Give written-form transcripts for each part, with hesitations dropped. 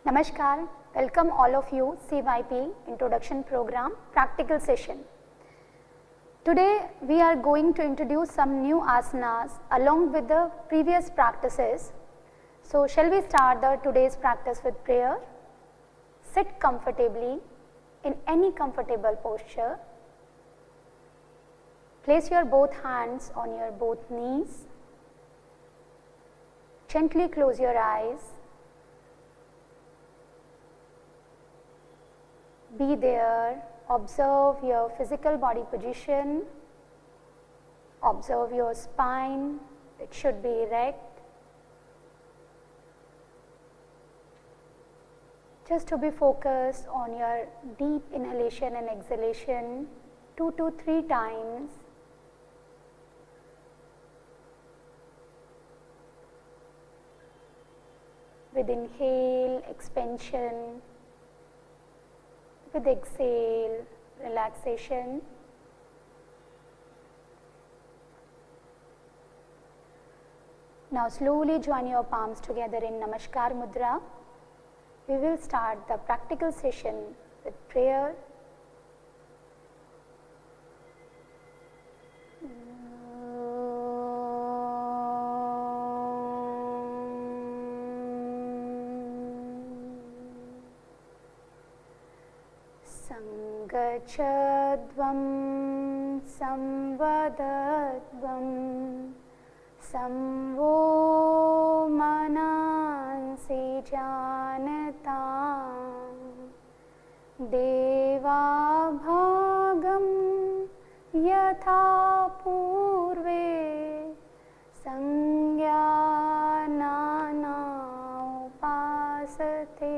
Namaskar, welcome all of you CYP Introduction Program Practical Session. Today we are going to introduce some new asanas along with the previous practices. So shall we start today's practice with prayer? Sit comfortably in any comfortable posture. Place your both hands on your both knees. Gently close your eyes. Be there, observe your physical body position, observe your spine, it should be erect. Just to be focused on your deep inhalation and exhalation 2 to 3 times. With inhale, expansion. With exhale, relaxation. Now slowly join your palms together in Namaskar Mudra. We will start the practical session with prayer. Sangachadvam samvadadvam samvo manansi janatam deva bhagam yatha purve sangyānāna upasate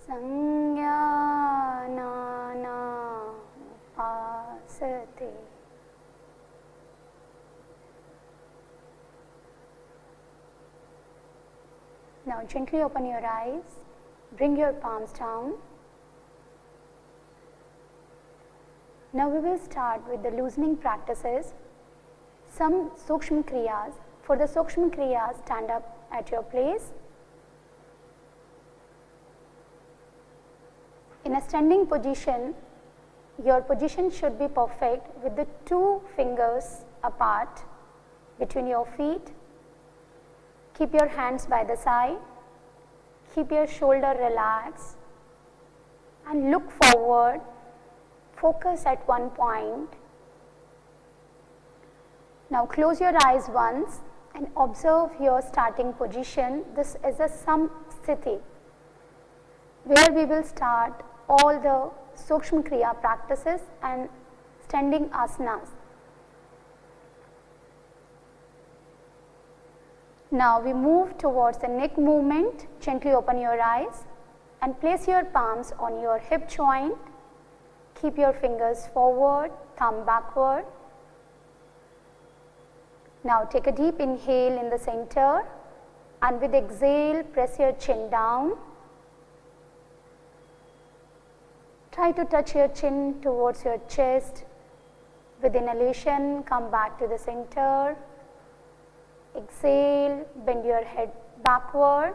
sangyānāna upasate. Now gently open your eyes, bring your palms down. Now we will start with the loosening practices, some Sukshma Kriyas. For the Sukshma Kriyas, stand up at your place. In a standing position, your position should be perfect with the 2 fingers apart between your feet. Keep your hands by the side, keep your shoulder relaxed and look forward, focus at one point. Now close your eyes once and observe your starting position. This is a Samsthiti where we will start all the Sukshma Kriya practices and standing asanas. Now we move towards the neck movement. Gently open your eyes and place your palms on your hip joint. Keep your fingers forward, thumb backward. Now take a deep inhale in the center and with exhale press your chin down. Try to touch your chin towards your chest. With inhalation, come back to the center. Exhale, bend your head backward.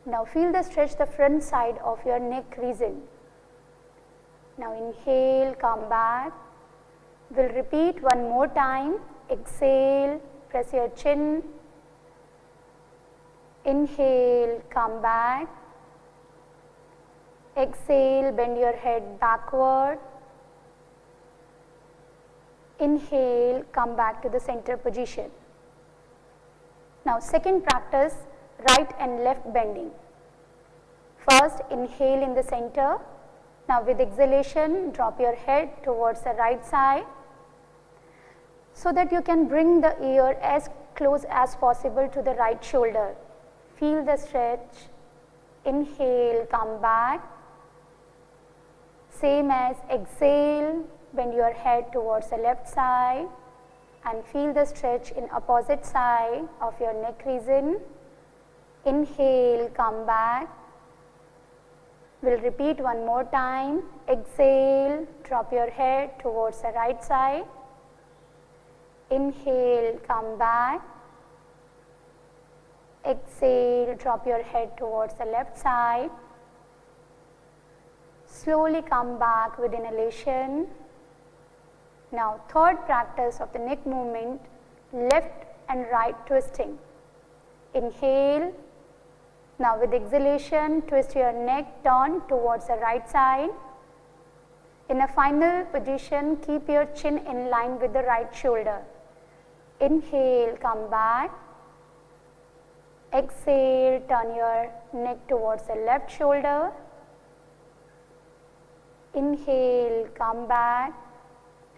Now feel the stretch the front side of your neck region. Now inhale, come back. We'll repeat one more time. Exhale, press your chin. Inhale, come back. Exhale, bend your head backward. Inhale, come back to the center position. Now second practice, right and left bending. First inhale in the center. Now with exhalation, drop your head towards the right side so that you can bring the ear as close as possible to the right shoulder. Feel the stretch. Inhale, come back. Same as exhale, bend your head towards the left side and feel the stretch in opposite side of your neck region. Inhale, come back. We'll repeat one more time. Exhale, drop your head towards the right side. Inhale, come back. exhale, drop your head towards the left side. Slowly come back with inhalation. Now third practice of the neck movement, left and right twisting. Inhale. Now with exhalation, twist your neck, turn towards the right side. In a final position, keep your chin in line with the right shoulder. Inhale, come back. Exhale, turn your neck towards the left shoulder. Inhale, come back.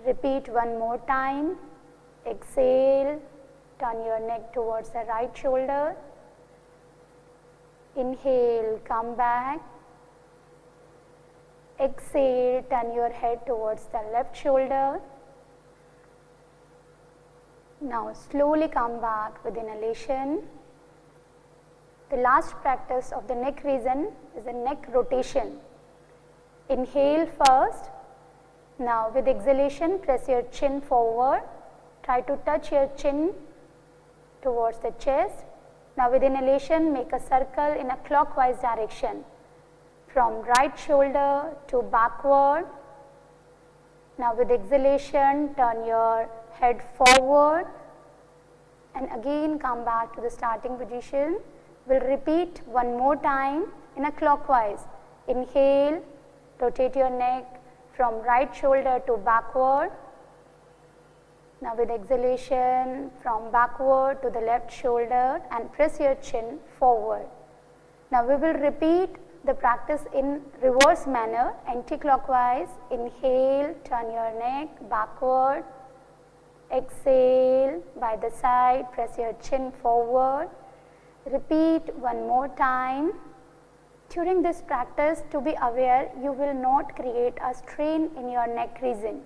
Repeat one more time. Exhale, turn your neck towards the right shoulder. Inhale, come back. Exhale, turn your head towards the left shoulder. Now slowly come back with inhalation. The last practice of the neck region is the neck rotation. Inhale first. Now with exhalation, press your chin forward. Try to touch your chin towards the chest. Now with inhalation, make a circle in a clockwise direction from right shoulder to backward. Now with exhalation, turn your head forward and again come back to the starting position. We'll repeat one more time in a clockwise. Inhale, rotate your neck from right shoulder to backward. Now with exhalation, from backward to the left shoulder and press your chin forward. Now we will repeat the practice in reverse manner, anti-clockwise. Inhale, turn your neck backward. Exhale, by the side, press your chin forward. Repeat one more time. During this practice, to be aware, you will not create a strain in your neck region.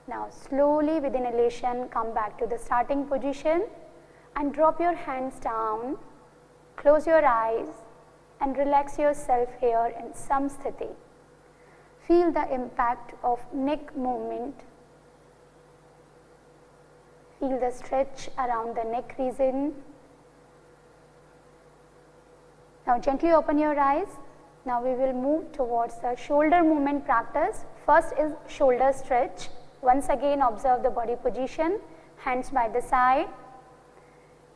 Now slowly with inhalation, come back to the starting position and drop your hands down, close your eyes and relax yourself here in samsthiti. Feel the impact of neck movement. Feel the stretch around the neck region. Now gently open your eyes. Now we will move towards the shoulder movement practice. First is shoulder stretch. Once again observe the body position, hands by the side.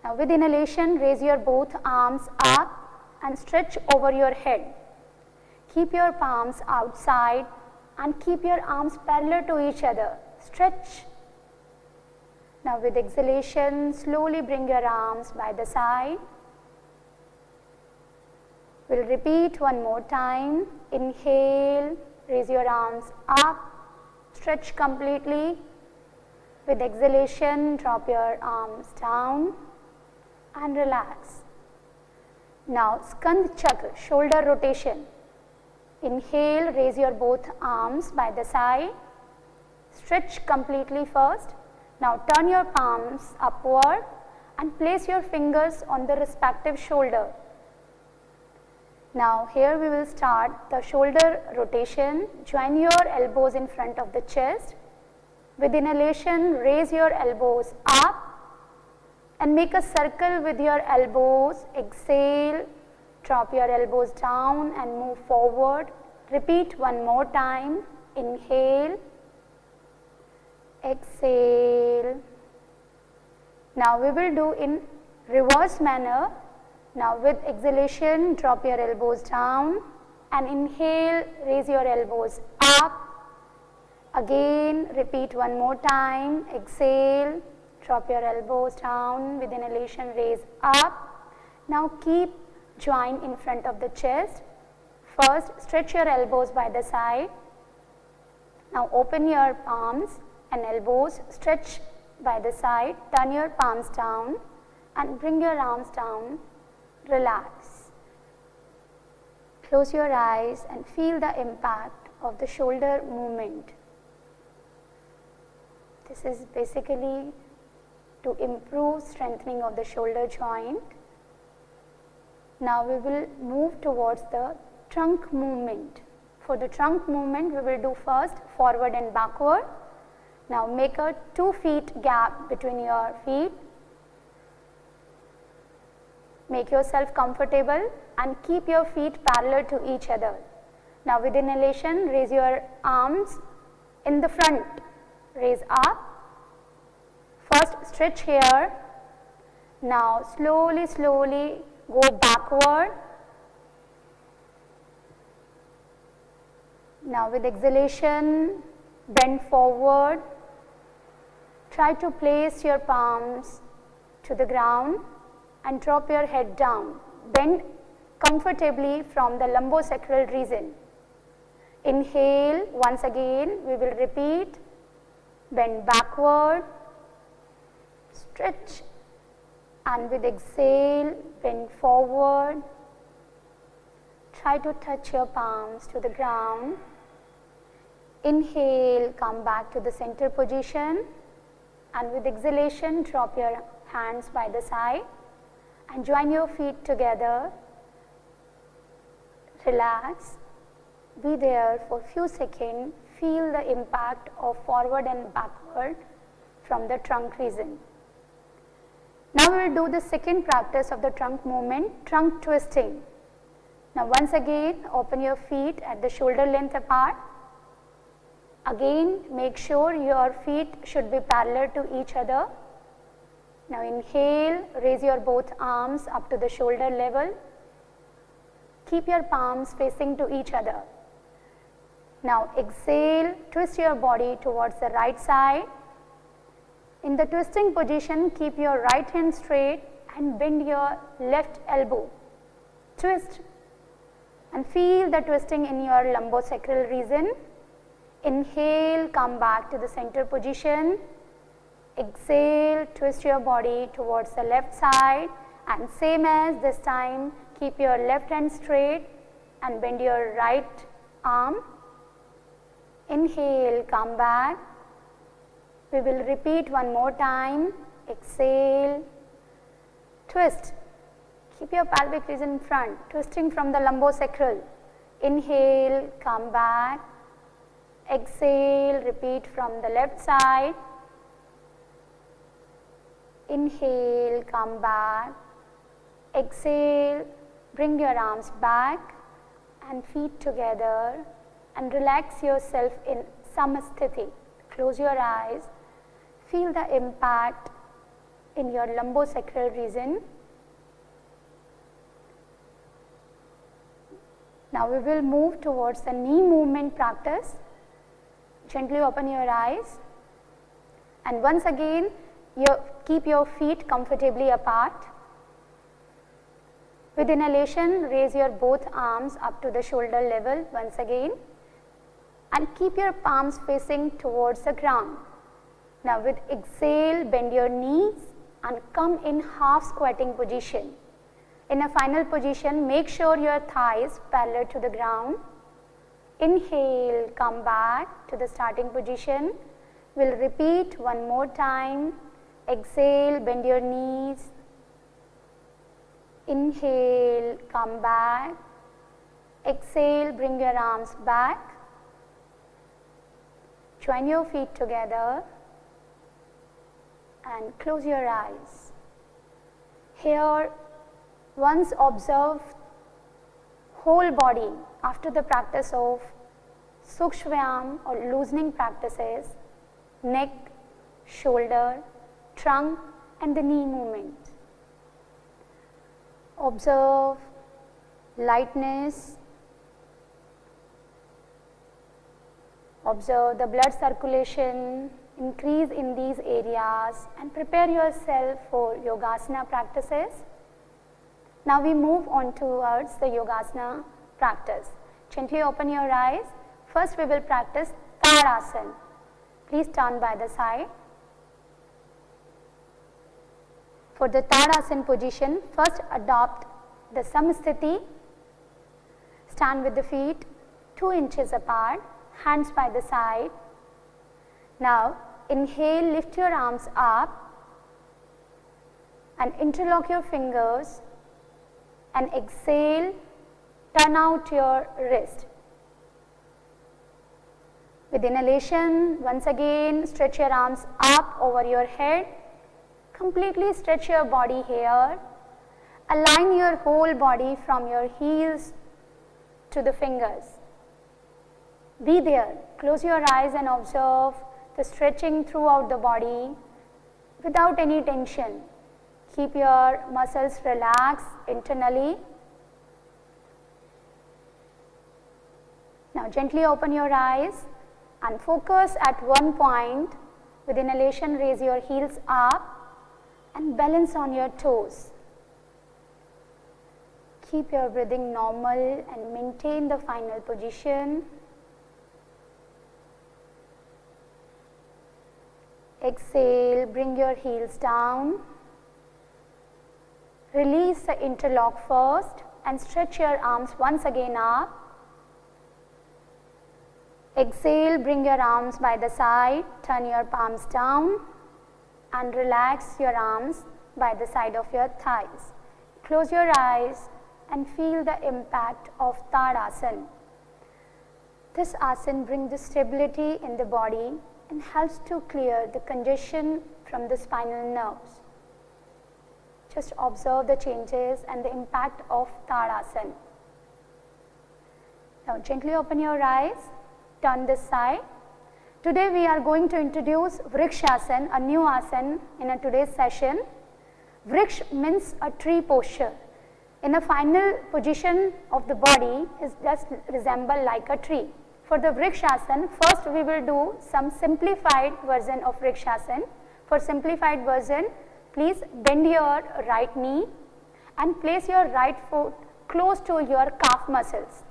Now with inhalation, raise your both arms up and stretch over your head. Keep your palms outside and keep your arms parallel to each other. Stretch. Now with exhalation, slowly bring your arms by the side. We'll repeat one more time. Inhale, raise your arms up. Stretch completely. With exhalation, drop your arms down and relax. Now, Skand Chakra, shoulder rotation. Inhale, raise your both arms by the side. Stretch completely first. Now, turn your palms upward and place your fingers on the respective shoulder. Now, here we will start the shoulder rotation. Join your elbows in front of the chest. With inhalation, raise your elbows up and make a circle with your elbows. Exhale, drop your elbows down and move forward. Repeat one more time. Inhale, exhale. Now, we will do in reverse manner. Now with exhalation, drop your elbows down and inhale, raise your elbows up. Again, repeat one more time. Exhale, drop your elbows down. With inhalation, raise up. Now keep joint in front of the chest. First, stretch your elbows by the side. Now open your palms and elbows, stretch by the side. Turn your palms down and bring your arms down. Relax. Close your eyes and feel the impact of the shoulder movement. This is basically to improve strengthening of the shoulder joint. Now we will move towards the trunk movement. For the trunk movement, we will do first forward and backward. Now make a 2 feet gap between your feet. make yourself comfortable and keep your feet parallel to each other. Now with inhalation, raise your arms in the front, raise up. First stretch here. Now slowly go backward. Now with exhalation, bend forward. Try to place your palms to the ground and drop your head down. Bend comfortably from the lumbosacral region. Inhale, once again we will repeat. Bend backward, stretch, and with exhale, bend forward. Try to touch your palms to the ground. Inhale, come back to the center position, and with exhalation, drop your hands by the side and join your feet together. Relax. Be there for a few seconds. Feel the impact of forward and backward from the trunk region. Now we will do the second practice of the trunk movement, trunk twisting. Now once again, open your feet at the shoulder length apart. Again, make sure your feet should be parallel to each other. Now inhale, raise your both arms up to the shoulder level. Keep your palms facing to each other. Now exhale, twist your body towards the right side. In the twisting position, keep your right hand straight and bend your left elbow. Twist and feel the twisting in your lumbosacral region. Inhale, come back to the center position. Exhale, twist your body towards the left side, and same as this time, keep your left hand straight and bend your right arm. Inhale, come back. We will repeat one more time. Exhale, twist. Keep your pelvic region in front, twisting from the lumbosacral. Inhale, come back. Exhale, repeat from the left side. Inhale, come back. Exhale, bring your arms back and feet together and relax yourself in samasthiti. Close your eyes. Feel the impact in your lumbosacral region. Now we will move towards the knee movement practice. Gently open your eyes, and once again keep your feet comfortably apart. With inhalation, raise your both arms up to the shoulder level once again and keep your palms facing towards the ground. Now with exhale, bend your knees and come in half squatting position. In a final position, make sure your thighs parallel to the ground. Inhale, come back to the starting position. We'll repeat one more time. Exhale, bend your knees. Inhale, come back. Exhale, bring your arms back. Join your feet together and close your eyes. Here, once observe whole body after the practice of Sukshvayam or loosening practices, neck, shoulder, trunk and the knee movement. Observe lightness, observe the blood circulation increase in these areas and prepare yourself for Yogasana practices. Now we move on towards the Yogasana practice. Gently open your eyes. First we will practice Tadasana. Please turn by the side. For the Tadasana position, first adopt the Samasthiti. Stand with the feet 2 inches apart, hands by the side. Now inhale, lift your arms up and interlock your fingers, and exhale, turn out your wrist. With inhalation, once again stretch your arms up over your head, completely stretch your body here, Align your whole body from your heels to the fingers. Be there. Close your eyes and observe the stretching throughout the body without any tension. Keep your muscles relaxed internally. Now gently open your eyes and focus at one point. With inhalation, raise your heels up and balance on your toes. Keep your breathing normal and maintain the final position. Exhale, bring your heels down. Release the interlock first and stretch your arms once again up. Exhale, bring your arms by the side, turn your palms down and relax your arms by the side of your thighs. Close your eyes and feel the impact of Tadasana. This asana brings the stability in the body and helps to clear the congestion from the spinal nerves. Just observe the changes and the impact of Tadasana. Now gently open your eyes, turn this side. Today we are going to introduce Vrikshasana, a new asana in today's session. Vriksh means a tree posture. In a final position of the body is just resemble like a tree. For the Vrikshasana, first we will do some simplified version of Vrikshasana. For simplified version, please bend your right knee and place your right foot close to your calf muscles.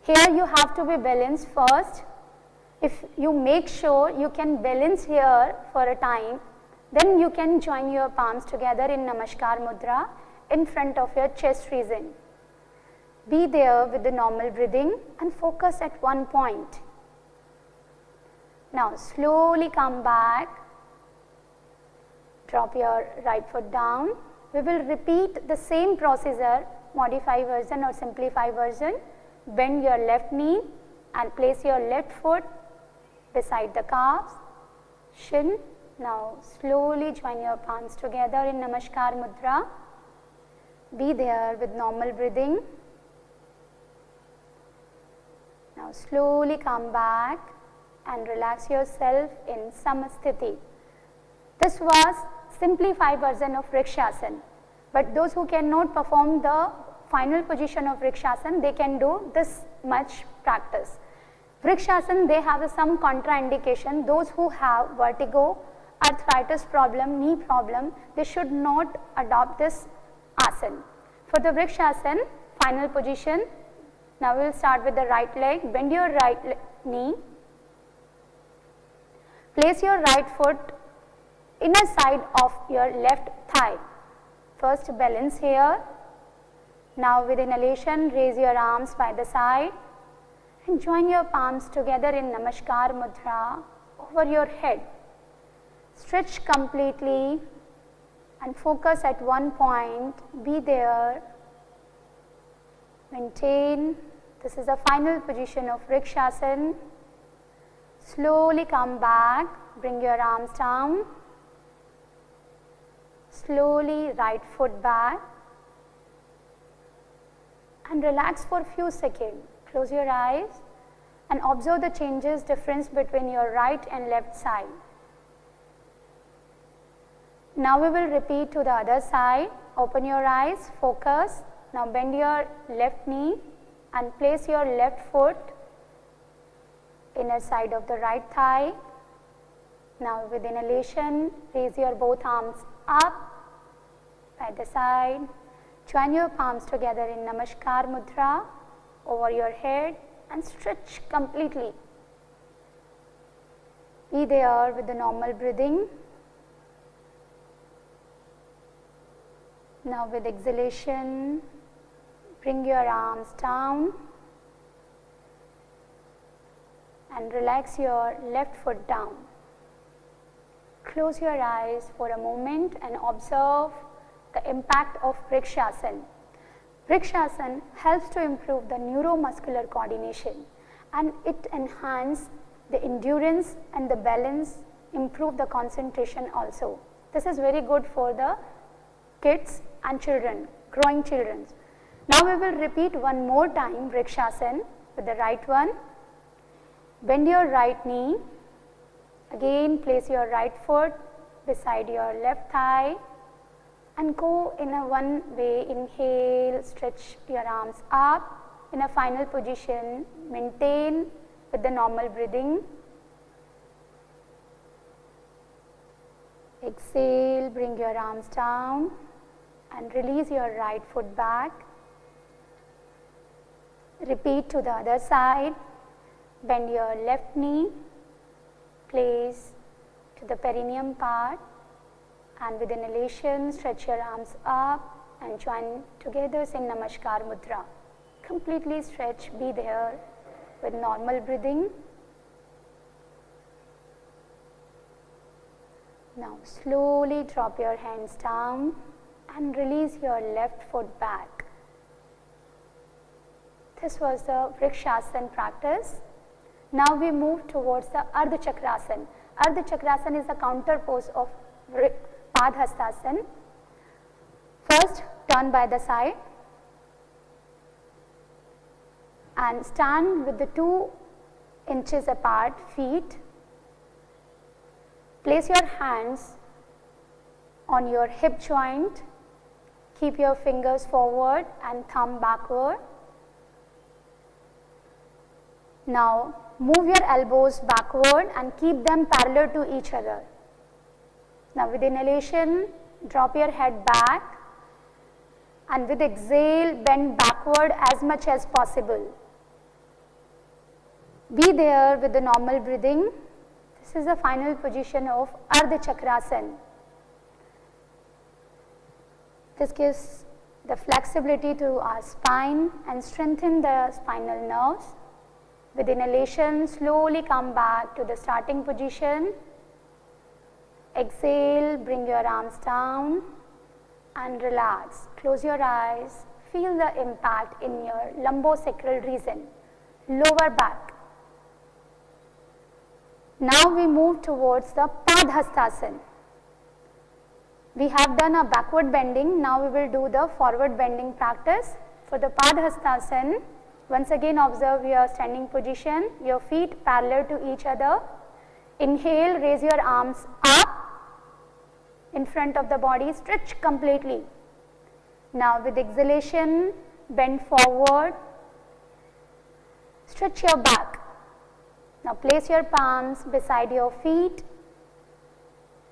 Here you have to be balanced first. If you make sure you can balance here for a time, then you can join your palms together in Namaskar Mudra in front of your chest region. Be there with the normal breathing and focus at one point. Now slowly come back. Drop your right foot down. We will repeat the same procedure, modified version or simplified version. Bend your left knee and place your left foot beside the calves, shin. Now slowly join your palms together in Namaskar Mudra. Be there with normal breathing. Now slowly come back and relax yourself in Samasthiti. This was simplified version of Vrikshasana, but those who cannot perform the final position of Vrikshasana, they can do this much practice. Vrikshasana, they have some contraindication. Those who have vertigo, arthritis problem, knee problem, they should not adopt this asana. For the Vrikshasana, final position, now we will start with the right leg. Bend your right knee. Place your right foot inner side of your left thigh. First balance here. Now with inhalation, raise your arms by the side and join your palms together in Namaskar Mudra over your head. Stretch completely and focus at one point. Be there. Maintain. This is the final position of Vrikshasana. Slowly come back. Bring your arms down. Slowly right foot back. And relax for a few seconds. Close your eyes and observe the changes, difference between your right and left side. Now we will repeat to the other side. Open your eyes, focus. Now bend your left knee and place your left foot inner side of the right thigh. Now with inhalation, raise your both arms up by the side. Join your palms together in Namaskar Mudra over your head and stretch completely. Be there with the normal breathing. Now with exhalation, bring your arms down and relax your left foot down. Close your eyes for a moment and observe the impact of Vrikshasana. Vrikshasana helps to improve the neuromuscular coordination and it enhances the endurance and the balance, improve the concentration also. This is very good for the kids and children, growing children. Now we will repeat one more time Vrikshasana with the right one. Bend your right knee. Again place your right foot beside your left thigh and go in a one way. Inhale, stretch your arms up. In a final position, maintain with the normal breathing. Exhale, bring your arms down and release your right foot back. Repeat to the other side. Bend your left knee, place to the perineum part, and with inhalation stretch your arms up and join together in Namaskar Mudra. Completely stretch, be there with normal breathing. Now slowly drop your hands down and release your left foot back. This was the Vrikshasana practice. Now we move towards the Ardha Chakrasana. Ardha Chakrasana is the counter pose of Padhastasana. First, turn by the side and stand with the 2 inches apart feet. Place your hands on your hip joint. Keep your fingers forward and thumb backward. Now move your elbows backward and keep them parallel to each other. Now with inhalation, drop your head back, and with exhale, bend backward as much as possible. Be there with the normal breathing. This is the final position of Ardha Chakrasana. This gives the flexibility to our spine and strengthen the spinal nerves. With inhalation, slowly come back to the starting position. Exhale, bring your arms down and relax. Close your eyes. Feel the impact in your lumbosacral region, lower back. Now we move towards the Padhastasana. We have done a backward bending. Now we will do the forward bending practice. For the Padhastasana, once again observe your standing position, your feet parallel to each other. Inhale, raise your arms up in front of the body, stretch completely. Now with exhalation, bend forward, stretch your back. Now place your palms beside your feet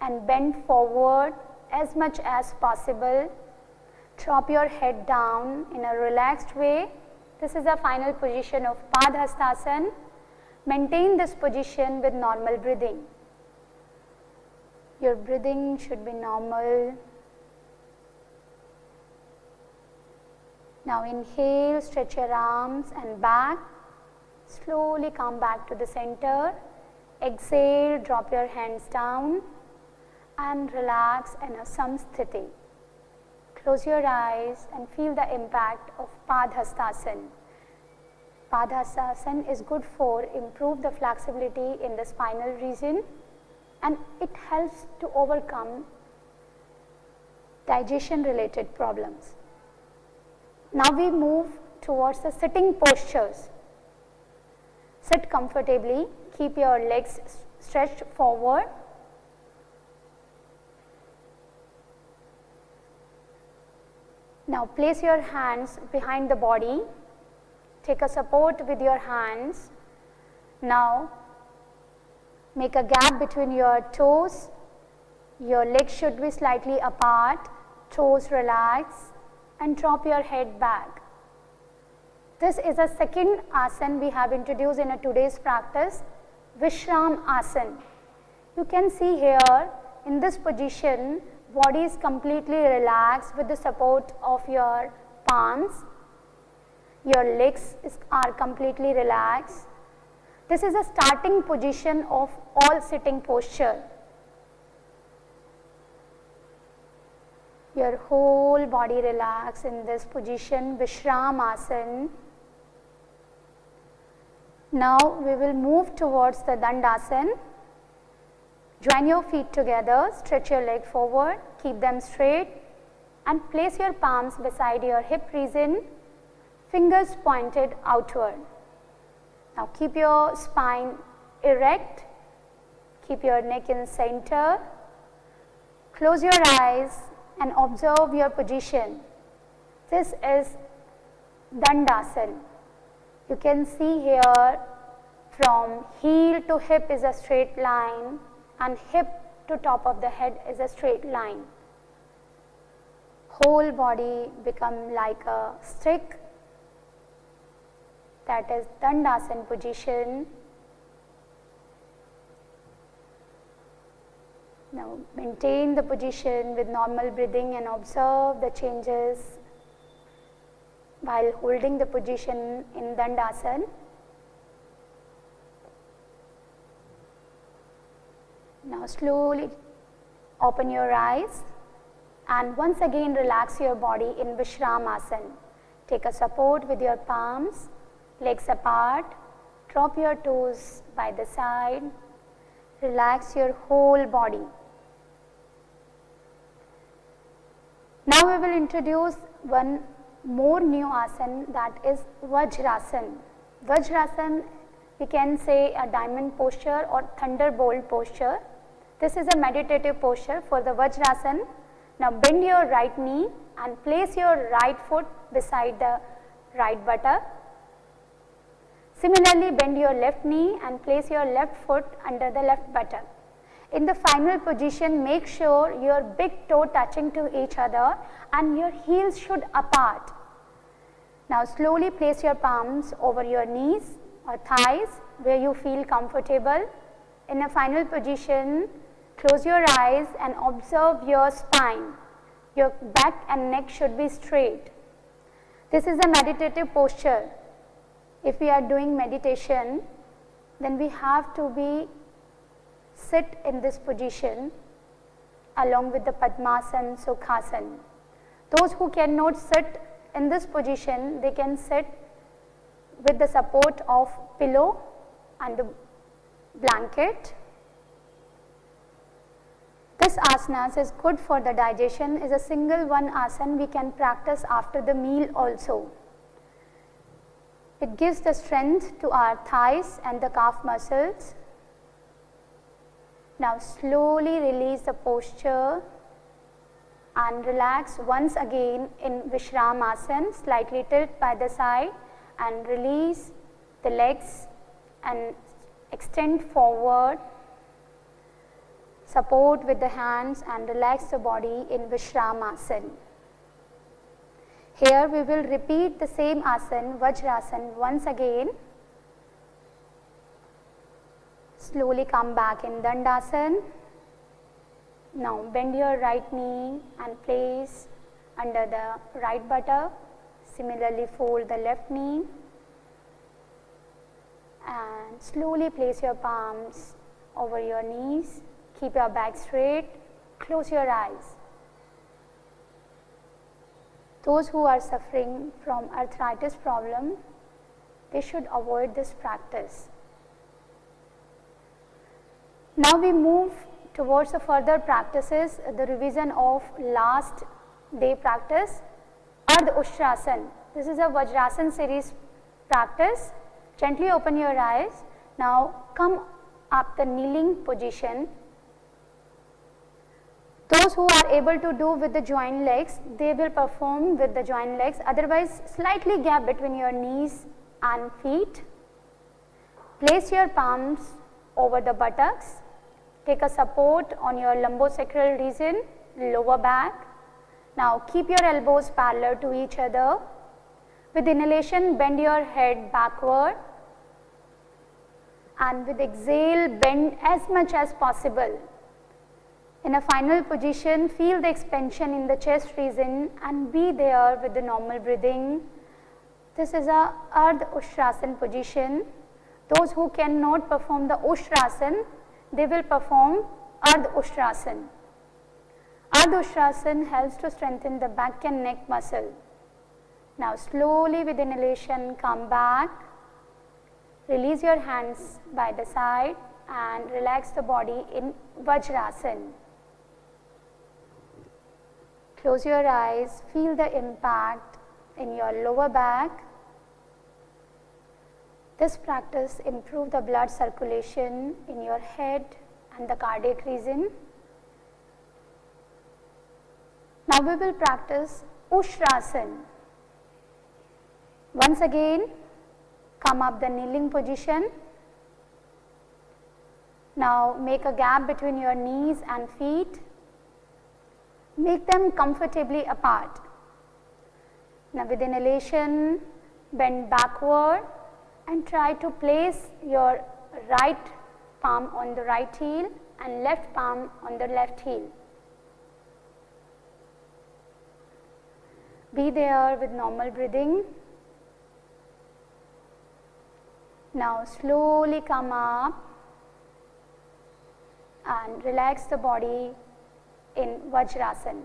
and bend forward as much as possible. Drop your head down in a relaxed way. This is the final position of Padhastasana. Maintain this position with normal breathing. Your breathing should be normal. Now inhale, stretch your arms and back. Slowly come back to the center. Exhale, drop your hands down and relax in a samsthiti. Close your eyes and feel the impact of Padhastasana. Padhastasana is good for improve the flexibility in the spinal region, and it helps to overcome digestion related problems. Now we move towards the sitting postures. Sit comfortably, keep your legs stretched forward. Now place your hands behind the body, take a support with your hands. Now make a gap between your toes, your legs should be slightly apart, toes relax and drop your head back. This is a second asana we have introduced in today's practice, Vishram Asana. You can see here in this position, body is completely relaxed with the support of your palms. Your legs are completely relaxed. This is a starting position of all sitting posture. Your whole body relax in this position, Vishram Asana. Now we will move towards the Dandasana. Join your feet together, stretch your leg forward, keep them straight and place your palms beside your hip region, fingers pointed outward. Now keep your spine erect, keep your neck in center, close your eyes and observe your position. This is Dandasana. You can see here from heel to hip is a straight line and hip to top of the head is a straight line. Whole body become like a stick. That is Dandasana position. Now maintain the position with normal breathing and observe the changes while holding the position in Dandasana. Now slowly open your eyes and once again relax your body in Vishramasana. Take a support with your palms, legs apart, drop your toes by the side, relax your whole body. Now we will introduce one more new asana, that is Vajrasana. Vajrasana, we can say a diamond posture or thunderbolt posture. This is a meditative posture for the Vajrasana. Now bend your right knee and place your right foot beside the right buttock. Similarly, bend your left knee and place your left foot under the left buttock. In the final position, make sure your big toe touching to each other and your heels should apart. Now slowly place your palms over your knees or thighs where you feel comfortable. In a final position, close your eyes and observe your spine. Your back and neck should be straight. This is a meditative posture. If we are doing meditation, then we have to sit in this position along with the Padmasana, Sukhasana. Those who cannot sit in this position, they can sit with the support of pillow and the blanket. This asana is good for the digestion, is a single one asana we can practice after the meal also. It gives the strength to our thighs and the calf muscles. Now slowly release the posture and relax once again in Vishramasana, slightly tilt by the side and release the legs and extend forward. Support with the hands and relax the body in Vishramasana. Here we will repeat the same asana, Vajrasana, once again. Slowly come back in Dandasana. Now bend your right knee and place under the right buttock. Similarly fold the left knee and slowly place your palms over your knees. Keep your back straight. Close your eyes. Those who are suffering from arthritis problem, they should avoid this practice. Now we move towards the further practices, the revision of last day practice, Ardha Ustrasana. This is a Vajrasana series practice. Gently open your eyes. Now come up the kneeling position. Those who are able to do with the joint legs, they will perform with the joint legs. Otherwise, slightly gap between your knees and feet. Place your palms over the buttocks. Take a support on your lumbosacral region, lower back. Now keep your elbows parallel to each other. With inhalation, bend your head backward. And with exhale, bend as much as possible. In a final position, feel the expansion in the chest region and be there with the normal breathing. This is a Ardha Ustrasana position. Those who cannot perform the Ustrasana, they will perform Ardha Ustrasana. Ardha Ustrasana helps to strengthen the back and neck muscle. Now slowly with inhalation, come back. Release your hands by the side and relax the body in Vajrasana. Close your eyes, feel the impact in your lower back. This practice improves the blood circulation in your head and the cardiac region. Now we will practice Ushrasana. Once again, come up the kneeling position. Now make a gap between your knees and feet. Make them comfortably apart. Now with inhalation, bend backward and try to place your right palm on the right heel and left palm on the left heel. Be there with normal breathing. Now slowly come up and relax the body in Vajrasana.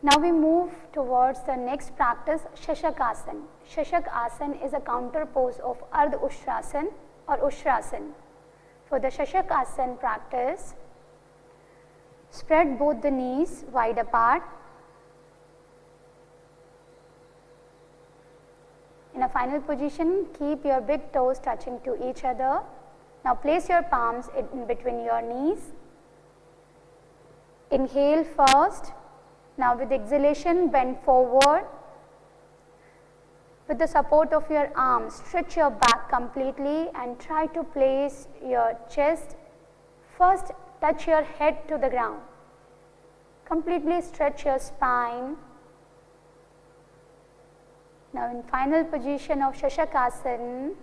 Now we move towards the next practice, Shashakasana. Shashakasana is a counter pose of Ardha Ushrasana or Ushrasana. For the Shashakasana practice, spread both the knees wide apart. In a final position, keep your big toes touching to each other. Now place your palms in between your knees. Inhale first. Now with exhalation, bend forward. With the support of your arms, stretch your back completely and try to place your chest. First, touch your head to the ground. Completely stretch your spine. Now in final position of Shashakasana,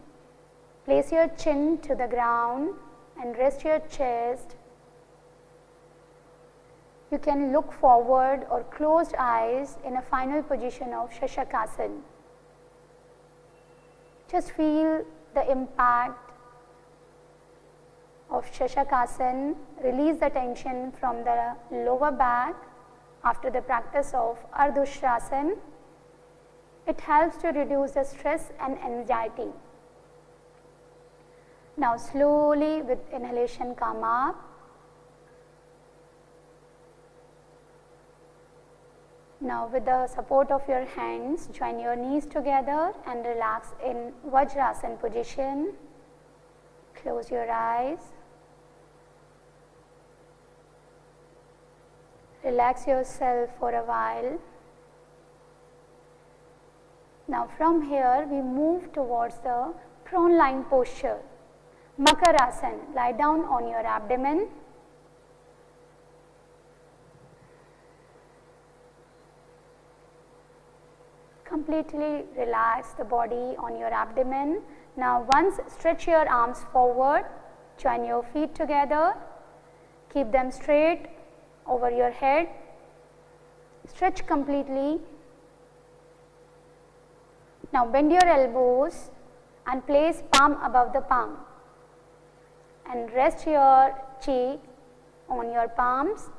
place your chin to the ground and rest your chest. You can look forward or closed eyes in a final position of Shashakasana. Just feel the impact of Shashakasana. Release the tension from the lower back after the practice of Ardha Ushrasana. It helps to reduce the stress and anxiety. Now slowly with inhalation come up. Now with the support of your hands, join your knees together and relax in Vajrasana position. Close your eyes. Relax yourself for a while. Now from here we move towards the prone lying posture. Makarasana, lie down on your abdomen. Completely relax the body on your abdomen. Now once stretch your arms forward, join your feet together, keep them straight over your head, stretch completely. Now bend your elbows and place palm above the palm and rest your cheek on your palms.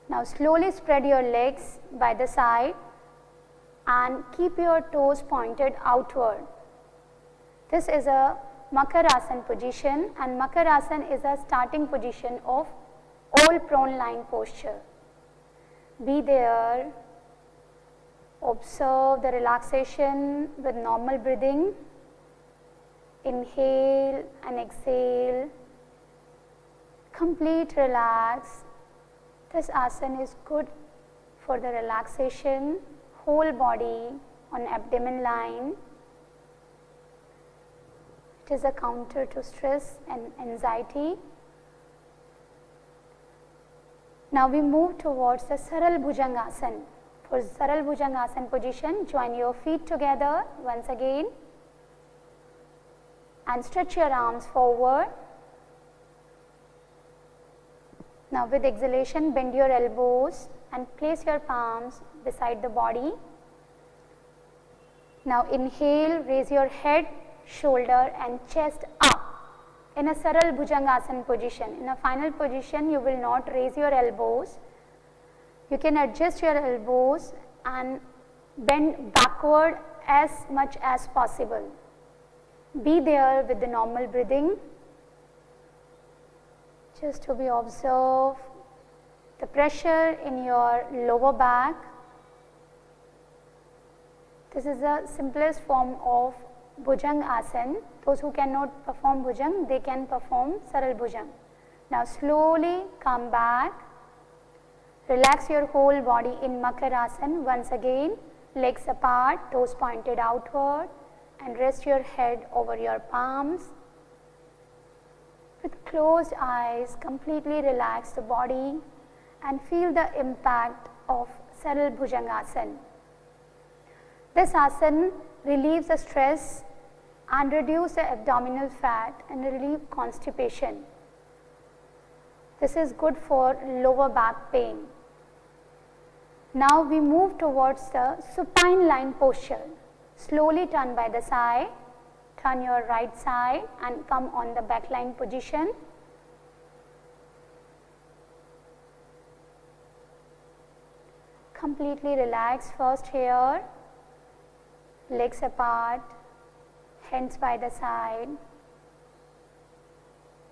Now slowly spread your legs by the side and keep your toes pointed outward. This is a Makarasana position, and Makarasana is a starting position of all prone lying posture. Be there. Observe the relaxation with normal breathing. Inhale and exhale. Complete relax. This asana is good for the relaxation, whole body on abdomen line. It is a counter to stress and anxiety. Now we move towards the Saral Bhujangasana. For Saral Bhujangasana position, join your feet together once again and stretch your arms forward. Now with exhalation, bend your elbows and place your palms beside the body. Now inhale, raise your head, shoulder and chest up in a Saral Bhujangasana position. In a final position, you will not raise your elbows. You can adjust your elbows and bend backward as much as possible. Be there with the normal breathing. just to be observe the pressure in your lower back. This is the simplest form of Bhujang Asana. Those who cannot perform Bhujang, they can perform Saral Bhujang. Now slowly come back, relax your whole body in Makarasana. Once again, legs apart, toes pointed outward, and rest your head over your palms. With closed eyes, completely relax the body and feel the impact of Saral Bhujangasana. This asana relieves the stress and reduce the abdominal fat and relieve constipation. This is good for lower back pain. Now we move towards the supine line posture. Slowly turn by the side, turn your right side and come on the back line position. Completely relax first here, legs apart, hands by the side.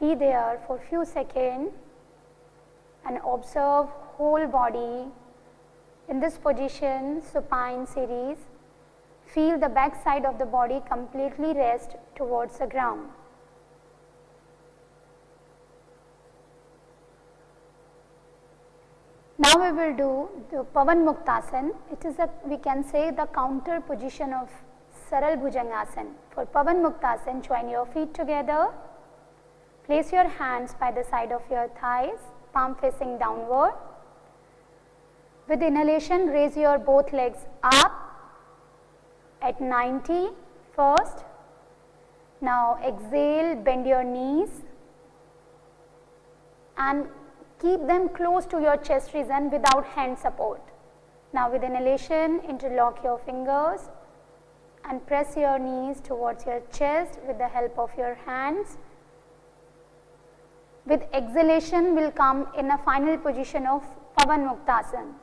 Be there for few seconds and observe whole body in this position, supine series. Feel the back side of the body completely rest towards the ground. Now we will do the Pavan Muktasana. It is we can say the counter position of Saral Bhujangasana. For Pavan Muktasana, join your feet together. Place your hands by the side of your thighs, palm facing downward. With inhalation, raise your both legs up at 90 first. Now exhale, bend your knees and keep them close to your chest region without hand support. Now with inhalation, interlock your fingers and press your knees towards your chest with the help of your hands. With exhalation, will come in a final position of Pavan Muktasana.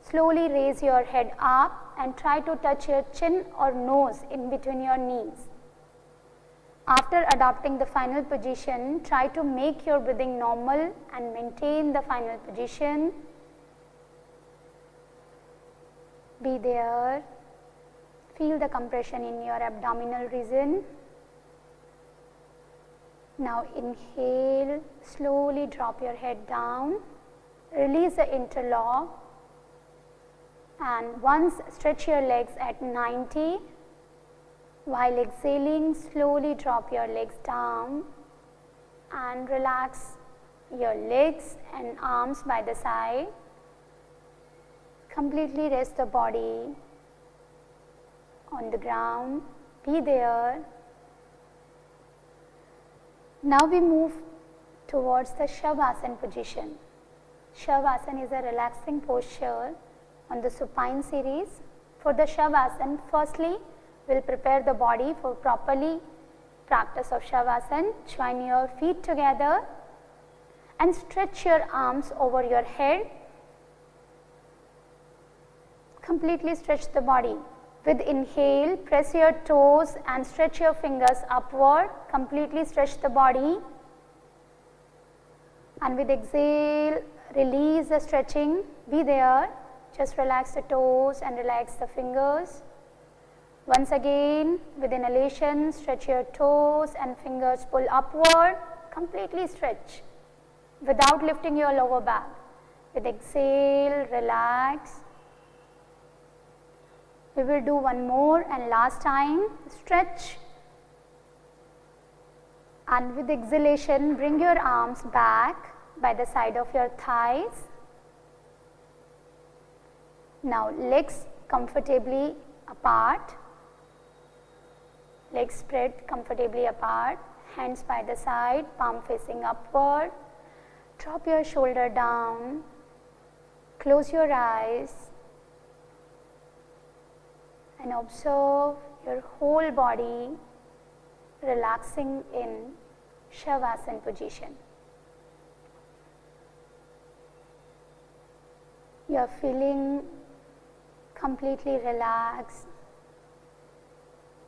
Slowly raise your head up and try to touch your chin or nose in between your knees. After adopting the final position, try to make your breathing normal and maintain the final position. Be there. Feel the compression in your abdominal region. Now inhale, slowly drop your head down, release the interlock and once stretch your legs at 90. While exhaling, slowly drop your legs down and relax your legs and arms by the side. Completely rest the body on the ground. Be there. Now we move towards the Shavasana position. Shavasana is a relaxing posture on the supine series. For the Shavasana, firstly, we'll prepare the body for properly practice of Shavasana. Join your feet together and stretch your arms over your head. Completely stretch the body. With inhale, press your toes and stretch your fingers upward. Completely stretch the body. And with exhale, release the stretching. Be there. Just relax the toes and relax the fingers. Once again, with inhalation, stretch your toes and fingers pull upward. Completely stretch without lifting your lower back. With exhale, relax. We will do one more and last time. Stretch. And with exhalation, bring your arms back by the side of your thighs. Now legs comfortably apart. Legs spread comfortably apart. Hands by the side, palm facing upward. Drop your shoulder down. Close your eyes. And observe your whole body relaxing in Shavasana position. You are feeling completely relaxed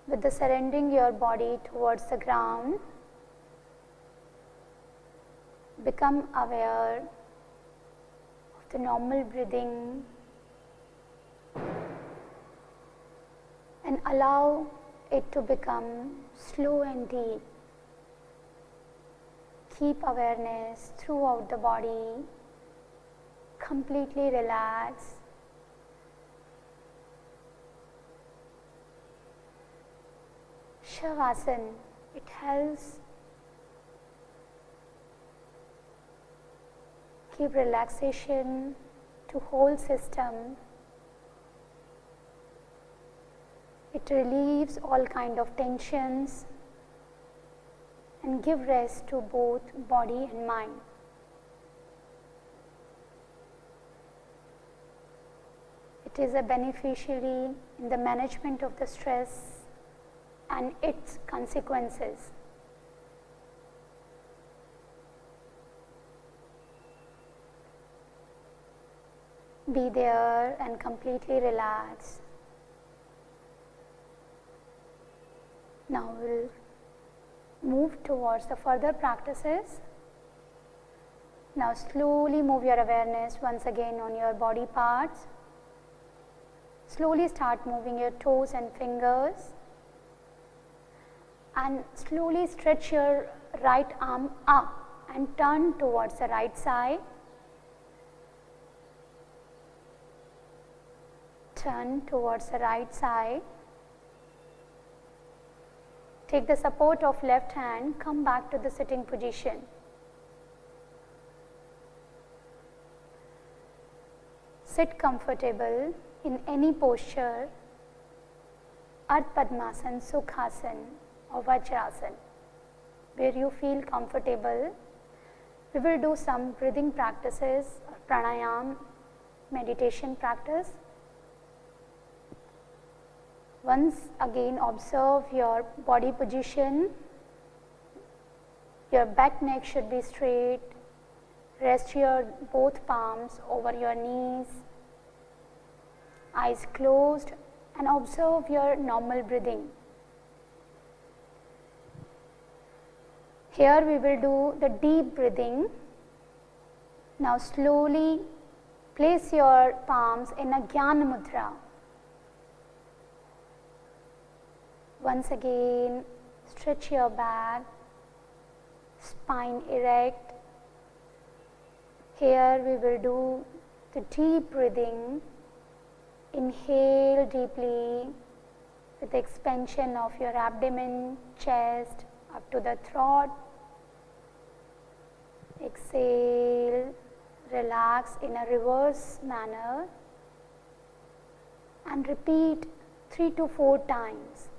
with the surrendering your body towards the ground. become aware of the normal breathing and allow it to become slow and deep. Keep awareness throughout the body, completely relaxed. Shavasana, it helps give relaxation to whole system. It relieves all kind of tensions and give rest to both body and mind. It is a beneficiary in the management of the stress and its consequences. Be there and completely relax. Now we'll move towards the further practices. Now slowly move your awareness once again on your body parts. Slowly start moving your toes and fingers, and slowly stretch your right arm up and turn towards the right side. Turn towards the right side. Take the support of left hand, come back to the sitting position. Sit comfortable in any posture, Ardha Padmasana, Sukhasana or Vajrasana, where you feel comfortable. We will do some breathing practices, pranayam, meditation practice. Once again observe your body position. Your back neck should be straight. Rest your both palms over your knees. Eyes closed and observe your normal breathing. Here we will do the deep breathing. Now slowly place your palms in a Jnana Mudra. Once again, stretch your back, spine erect. Here we will do the deep breathing. Inhale deeply with the expansion of your abdomen, chest up to the throat. Exhale, relax in a reverse manner and repeat 3 to 4 times.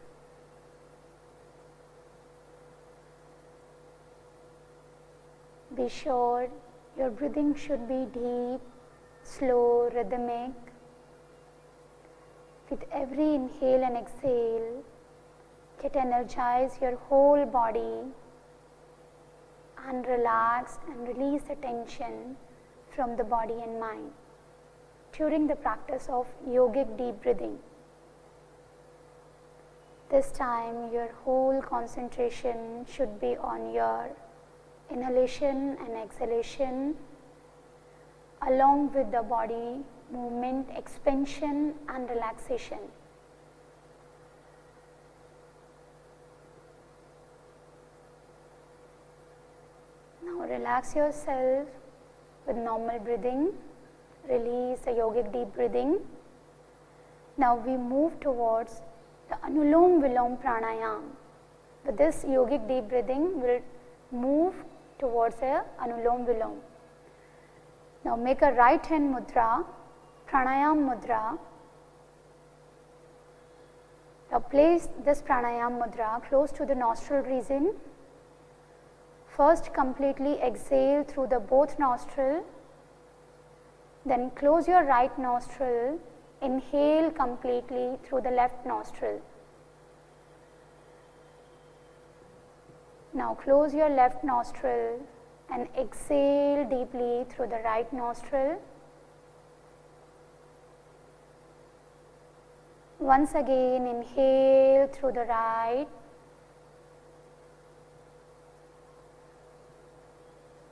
Be sure your breathing should be deep, slow, rhythmic. With every inhale and exhale, get energize your whole body and relax and release the tension from the body and mind during the practice of yogic deep breathing. This time your whole concentration should be on your inhalation and exhalation along with the body movement, expansion and relaxation. Now relax yourself with normal breathing. Release the yogic deep breathing. Now we move towards the Anulom Vilom Pranayam. With this yogic deep breathing, we will move towards a Anulom Vilom. Now make a right hand mudra, pranayam mudra. Now place this pranayam mudra close to the nostril region. First completely exhale through the both nostril. Then close your right nostril. Inhale completely through the left nostril. Now close your left nostril and exhale deeply through the right nostril. Once again, inhale through the right.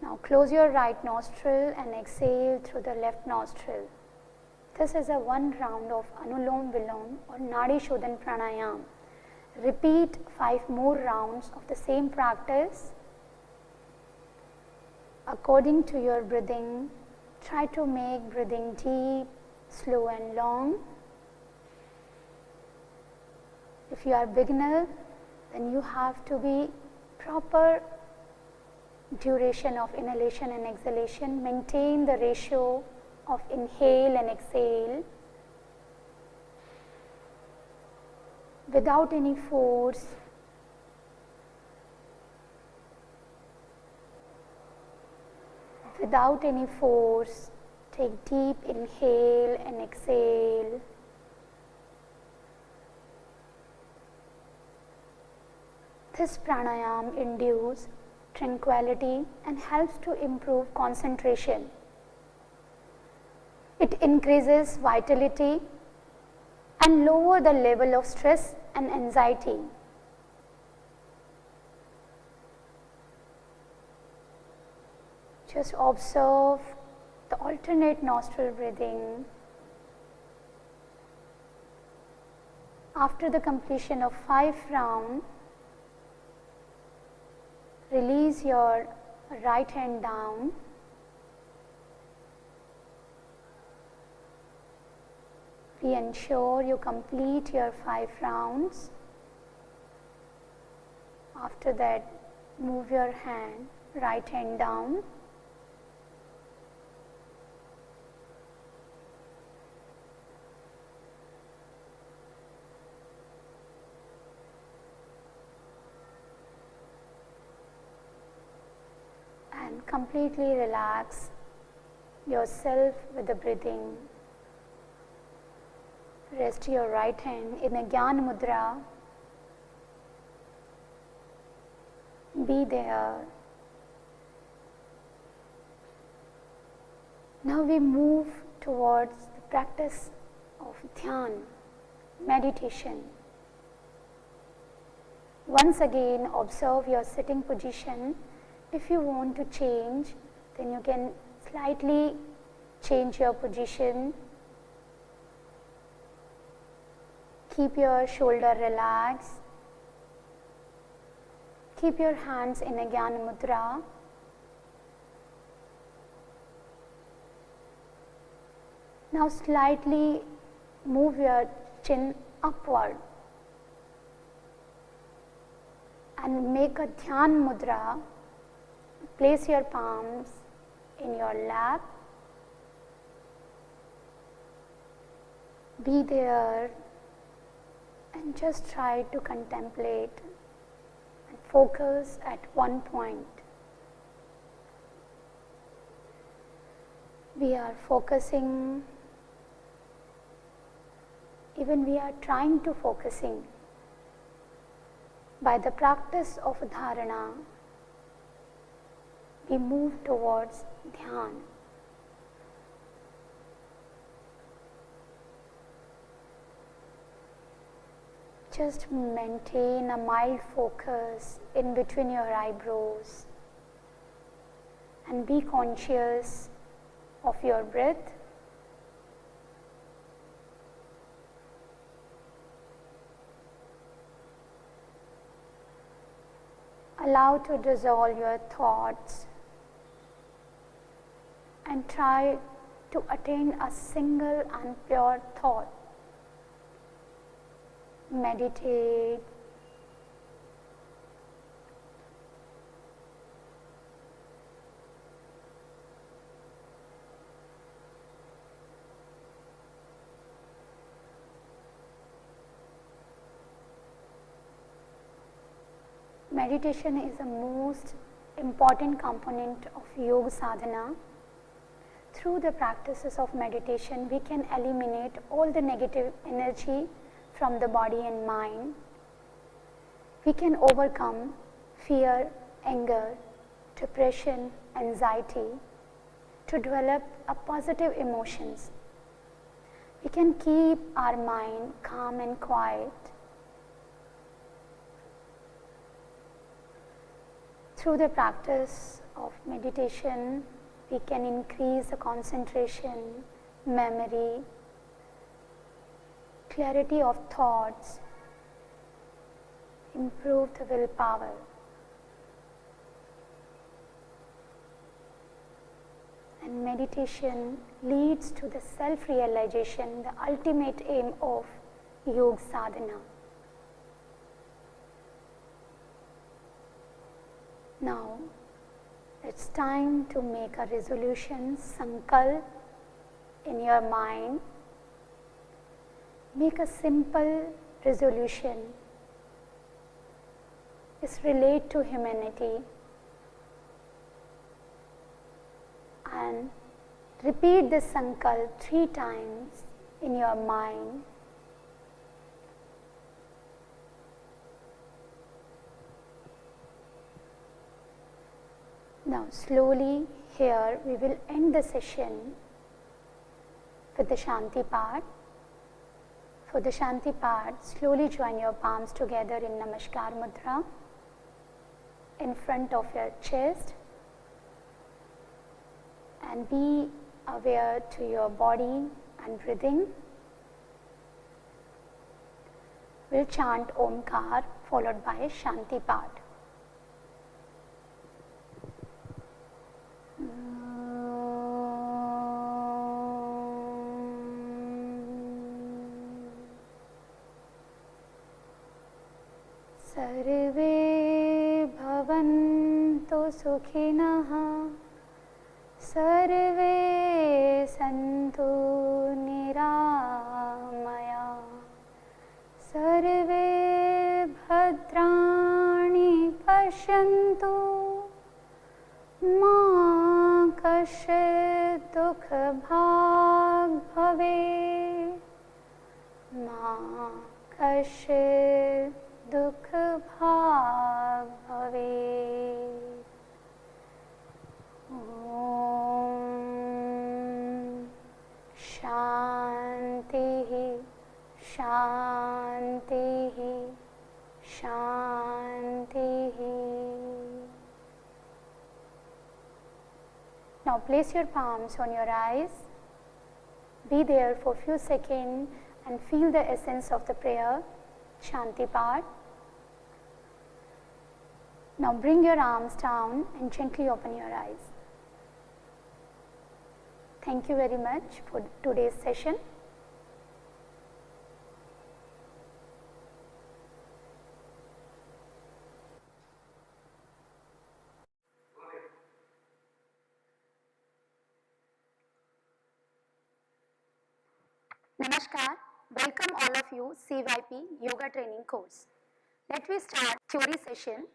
Now close your right nostril and exhale through the left nostril. This is a one round of Anulom Vilom or Nadi Shodhan Pranayam. Repeat 5 more rounds of the same practice. According to your breathing, try to make breathing deep, slow and long. If you are beginner, then you have to be proper duration of inhalation and exhalation. Maintain the ratio of inhale and exhale without any force. Without any force, take deep inhale and exhale. This pranayam induces tranquility and helps to improve concentration. It increases vitality and lower the level of stress and anxiety. Just observe the alternate nostril breathing. After the completion of 5 rounds, release your right hand down. Be ensure you complete your 5 rounds. After that, move your hand, right hand down. And completely relax yourself with the breathing. Rest your right hand in a Gyan Mudra. Be there. Now we move towards the practice of Dhyan, meditation. Once again, observe your sitting position. If you want to change, then you can slightly change your position. Keep your shoulder relaxed. Keep your hands in a Gyan Mudra. Now slightly move your chin upward and make a Dhyan Mudra. Place your palms in your lap. Be there and just try to contemplate and focus at one point. We are focusing, even we are trying to focusing. By the practice of dharana, we move towards Dhyan. Just maintain a mild focus in between your eyebrows and be conscious of your breath. Allow to dissolve your thoughts and try to attain a single and pure thought. Meditate. Meditation is the most important component of yoga sadhana. Through the practices of meditation, we can eliminate all the negative energy from the body and mind. We can overcome fear, anger, depression, anxiety to develop a positive emotions. We can keep our mind calm and quiet. Through the practice of meditation, we can increase the concentration, memory, clarity of thoughts, improve the willpower. And meditation leads to the self-realization, the ultimate aim of yoga sadhana. Now, it's time to make a resolution, sankalp in your mind. Make a simple resolution. Just relate to humanity and repeat this sankalp 3 times in your mind. Now slowly here we will end the session with the Shanti part. For the Shanti part, slowly join your palms together in Namaskar Mudra in front of your chest and be aware to your body and breathing. We'll chant Omkar followed by Shanti part. सर्वे भवन्तु सुखिनः सर्वे सन्तु निरामया सर्वे भद्राणि पश्यन्तु मा कश्चित् दुःखभाग् भवेत् मा कश्चित् दुख भाग भवेत्। ओम शांति शांति शांति। Now place your palms on your eyes. Be there for a few seconds and feel the essence of the prayer, Shanti part. Now bring your arms down and gently open your eyes. Thank you very much for today's session. Namaskar, welcome all of you CYP Yoga Training Course. Let me start theory session.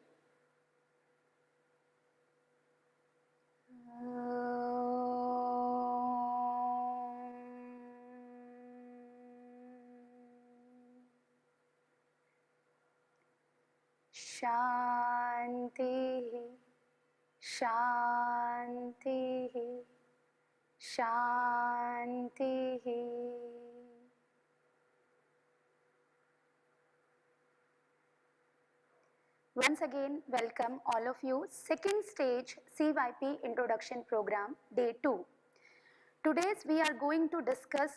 Shanti, Shanti, Shanti. Once again, welcome all of you. Second stage CYP Introduction Program, Day 2. Today we are going to discuss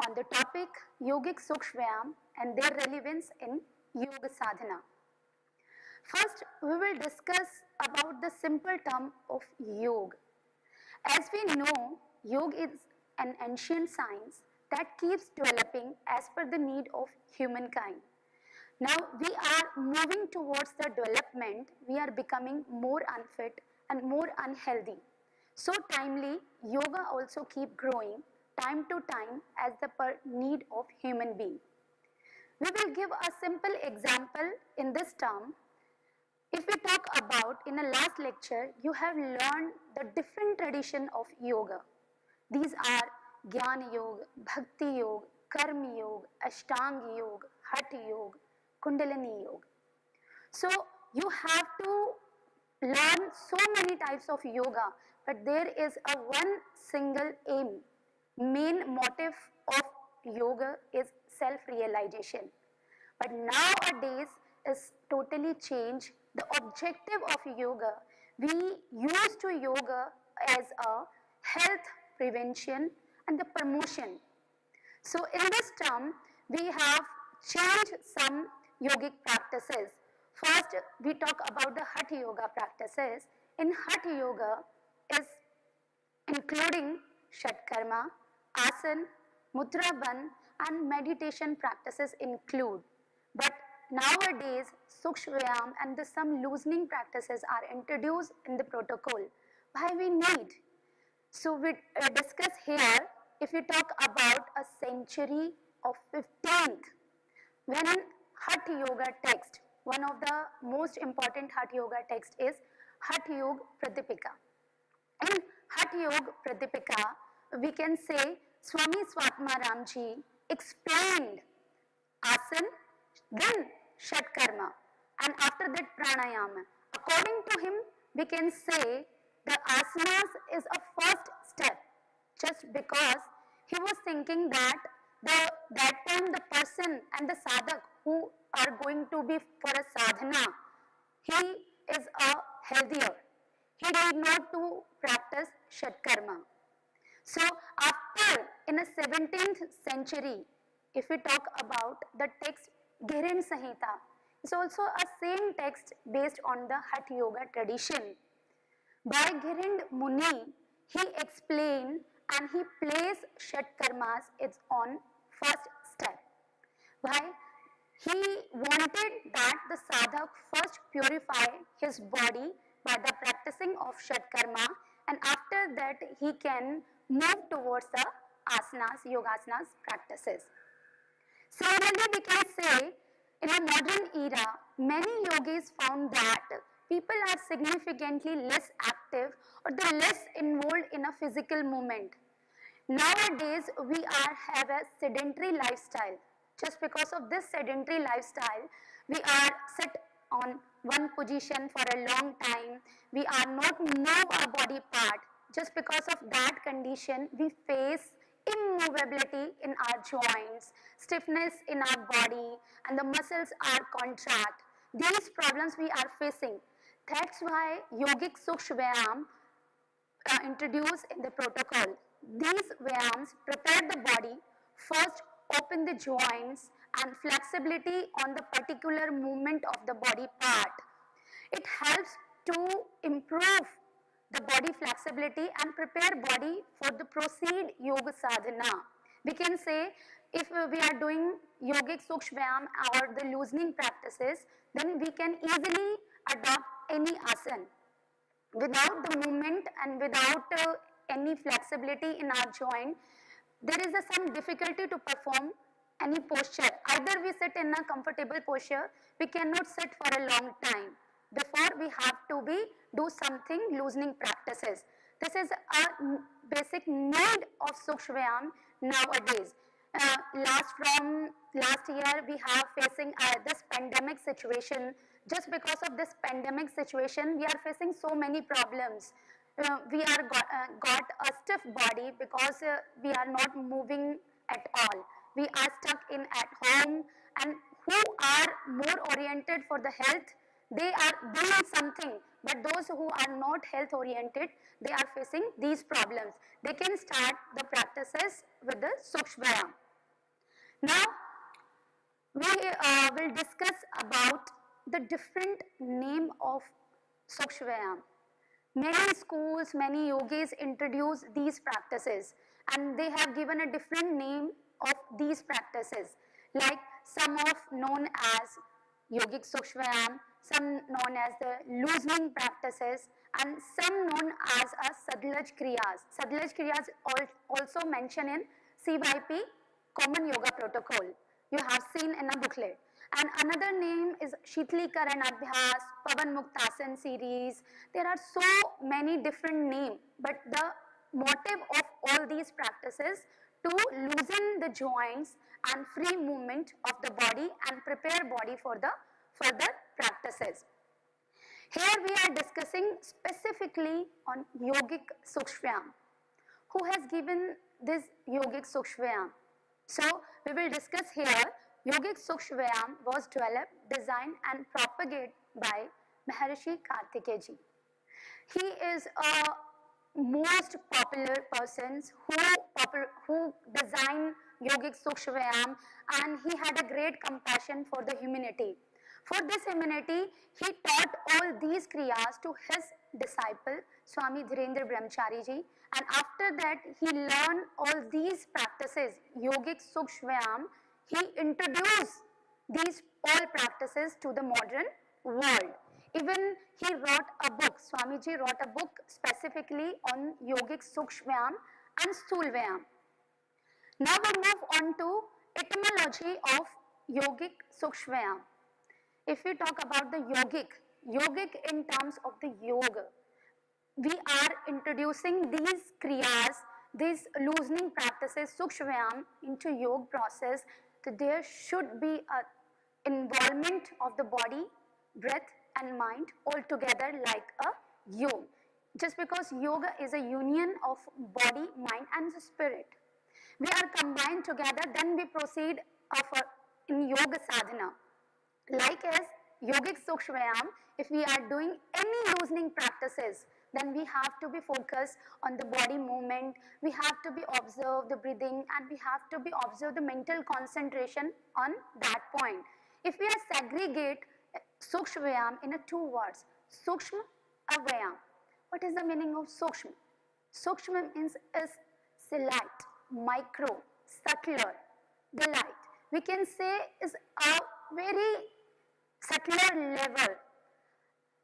on the topic Yogic Sukshvayam and their relevance in Yoga Sadhana. First, we will discuss about the simple term of yoga. As we know, yoga is an ancient science that keeps developing as per the need of humankind. Now we are moving towards the development, we are becoming more unfit and more unhealthy. So timely, yoga also keep growing time to time as the per need of human being. We will give a simple example in this term. If we talk about in the last lecture, you have learned the different tradition of yoga. These are Jnana Yoga, Bhakti Yoga, Karma Yoga, Ashtanga Yoga, Hatha Yoga, Kundalini Yoga. So you have to learn so many types of yoga, but there is a one single aim. Main motive of yoga is self-realization. But nowadays is totally changed. The objective of yoga We used to yoga as a health prevention and the promotion. So in this term, we have changed some yogic practices. First, we talk about the Hatha Yoga practices. In Hatha Yoga is including Shatkarma, Asan, Mudra Bandh and meditation practices include. But nowadays, Sukshvayam and some loosening practices are introduced in the protocol. Why we need? So we discuss here, if we talk about a century of 15th, when Hatha Yoga text, one of the most important Hatha Yoga text is Hatha Yoga Pradipika. In Hatha Yoga Pradipika, we can say Swami Swatma Ramji explained Asan, then Shatkarma, and after that Pranayama. According to him, we can say the asanas is a first step, just because he was thinking that that time the person and the sadhak who are going to be for a sadhana, he is a healthier. He need not to practice Shatkarma. So after in the 17th century, if we talk about the text Girind Samhita, it's also a same text based on the Hatha Yoga tradition. By Girind Muni, he explained and he placed Shatkarmas its on first step. Why? He wanted that the sadhak first purify his body by the practicing of Shatkarma, and after that he can move towards the asanas, yogasanas practices. Similarly, we can say in a modern era, many yogis found that people are significantly less active or the less involved in a physical movement. Nowadays, we have a sedentary lifestyle. Just because of this sedentary lifestyle, we are set on one position for a long time. We are not move our body part. Just because of that condition, we face immovability in our joints, stiffness in our body, and the muscles are contract. These problems we are facing. That's why yogic Sukshvayam introduced in the protocol. These vyayams prepare the body, first open the joints and flexibility on the particular movement of the body part. It helps to improve the body flexibility and prepare body for the proceed yoga sadhana. We can say if we are doing yogic sukshvayam or the loosening practices, then we can easily adopt any asana. Without the movement and without any flexibility in our joint, there is some difficulty to perform any posture. Either we sit in a comfortable posture, we cannot sit for a long time. Before we have to do something loosening practices. This is a basic need of Sukshvayam nowadays. Last year we have facing this pandemic situation. Just because of this pandemic situation, we are facing so many problems. We are got a stiff body because we are not moving at all. We are stuck in at home, and who are more oriented for the health, they are doing something, but those who are not health oriented, they are facing these problems. They can start the practices with the Sukshvayam. Now, we will discuss about the different name of Sukshvayam. Many schools, many yogis introduce these practices, and they have given a different name of these practices, like some of known as yogic Sukshvayam, some known as the loosening practices, and some known as a Sadlaj Kriyas. Sadlaj Kriyas also mentioned in CYP Common Yoga Protocol. You have seen in a booklet. And another name is Shithlikaran Abhyas, Pavan Muktasan series. There are so many different names, but the motive of all these practices to loosen the joints and free movement of the body and prepare body for the further practices. Here we are discussing specifically on yogic Sukshvayam. Who has given this yogic Sukshvayam? So we will discuss here. Yogic Sukshvayam was developed, designed and propagated by Maharishi Kartikeya ji. He is a most popular persons who designed yogic Sukshmayam, and he had a great compassion for the humanity. For this humanity, he taught all these kriyas to his disciple Swami Dhirendra Brahmachari ji, and after that he learned all these practices yogic Sukshmayam. He introduced these all practices to the modern world. Even he wrote a book, Swamiji wrote a book specifically on yogic Sukshmayam and Sthulvayam. Now we move on to etymology of yogic Sukshmayam. If we talk about the yogic in terms of the yoga, we are introducing these kriyas, these loosening practices, Sukshmayam into yoga process. So there should be a involvement of the body, breath and mind all together like a yoga. Just because yoga is a union of body, mind and spirit. We are combined together, then we proceed in yoga sadhana. Like as yogic Sukshmayam, if we are doing any loosening practices, then we have to be focused on the body movement, we have to be observe the breathing, and we have to be observe the mental concentration on that point. If we are segregate Sukshmayam in a two words, Sukshma Avayam. What is the meaning of Sukshma? Sukshma means is slight, micro, subtler, the light. We can say is a very subtler level,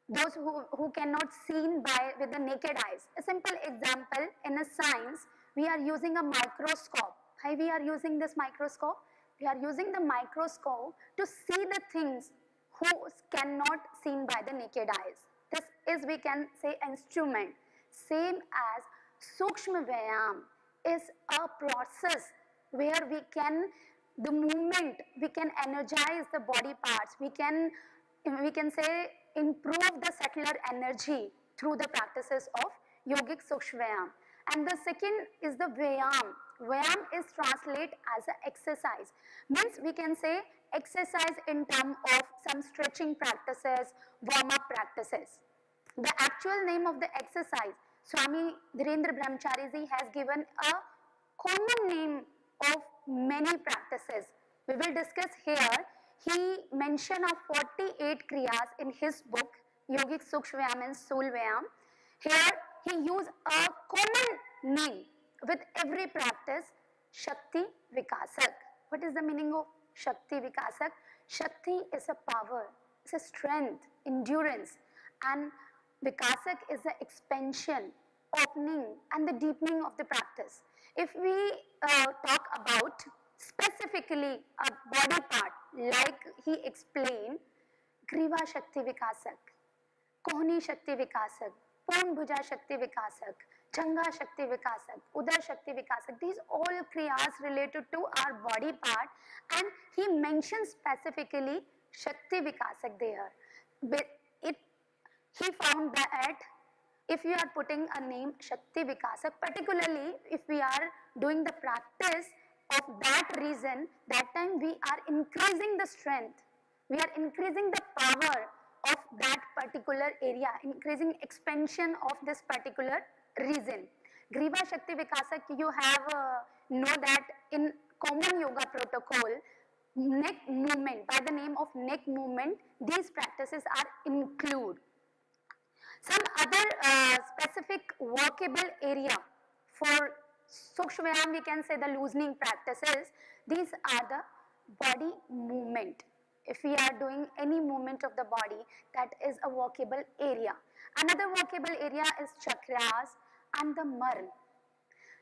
those who cannot seen by with the naked eyes. A simple example, in a science we are using a microscope. Why we are using this microscope? We are using the microscope to see the things who cannot seen by the naked eyes. This is, we can say, instrument. Same as Sukshma Vyayam is a process where we can, the movement, we can energize the body parts, we can say improve the subtler energy through the practices of yogic Sukshmayam. And the second is the Vyayam. Vyayam is translated as an exercise. Means we can say exercise in terms of some stretching practices, warm-up practices. The actual name of the exercise, Swami Dhirendra Brahmachari ji has given a common name of many practices. We will discuss here. He mentioned of 48 kriyas in his book, Yogic Sukshmayam and Sthulvayam. Here he used a common name with every practice, Shakti Vikasak. What is the meaning of Shakti Vikasak? Shakti is a power, it's a strength, endurance, and Vikasak is the expansion, opening and the deepening of the practice. If we talk about specifically a body part, like he explained, Griva Shakti Vikasak, Kohni Shakti Vikasak, Pon Bhuja Shakti Vikasak, Janga Shakti Vikasak, Udar Shakti Vikasak, these all kriyas related to our body part, and he mentions specifically Shakti Vikasak there. He found that if you are putting a name Shakti Vikasak, particularly if we are doing the practice of that reason, that time we are increasing the strength, we are increasing the power of that particular area, increasing expansion of this particular reason. Griva Shakti Vikasak, you have know that in common yoga protocol, neck movement, by the name of neck movement, these practices are included. Some other specific workable area for Sukshmayam, we can say the loosening practices. These are the body movement. If we are doing any movement of the body, that is a workable area. Another workable area is chakras and the marn.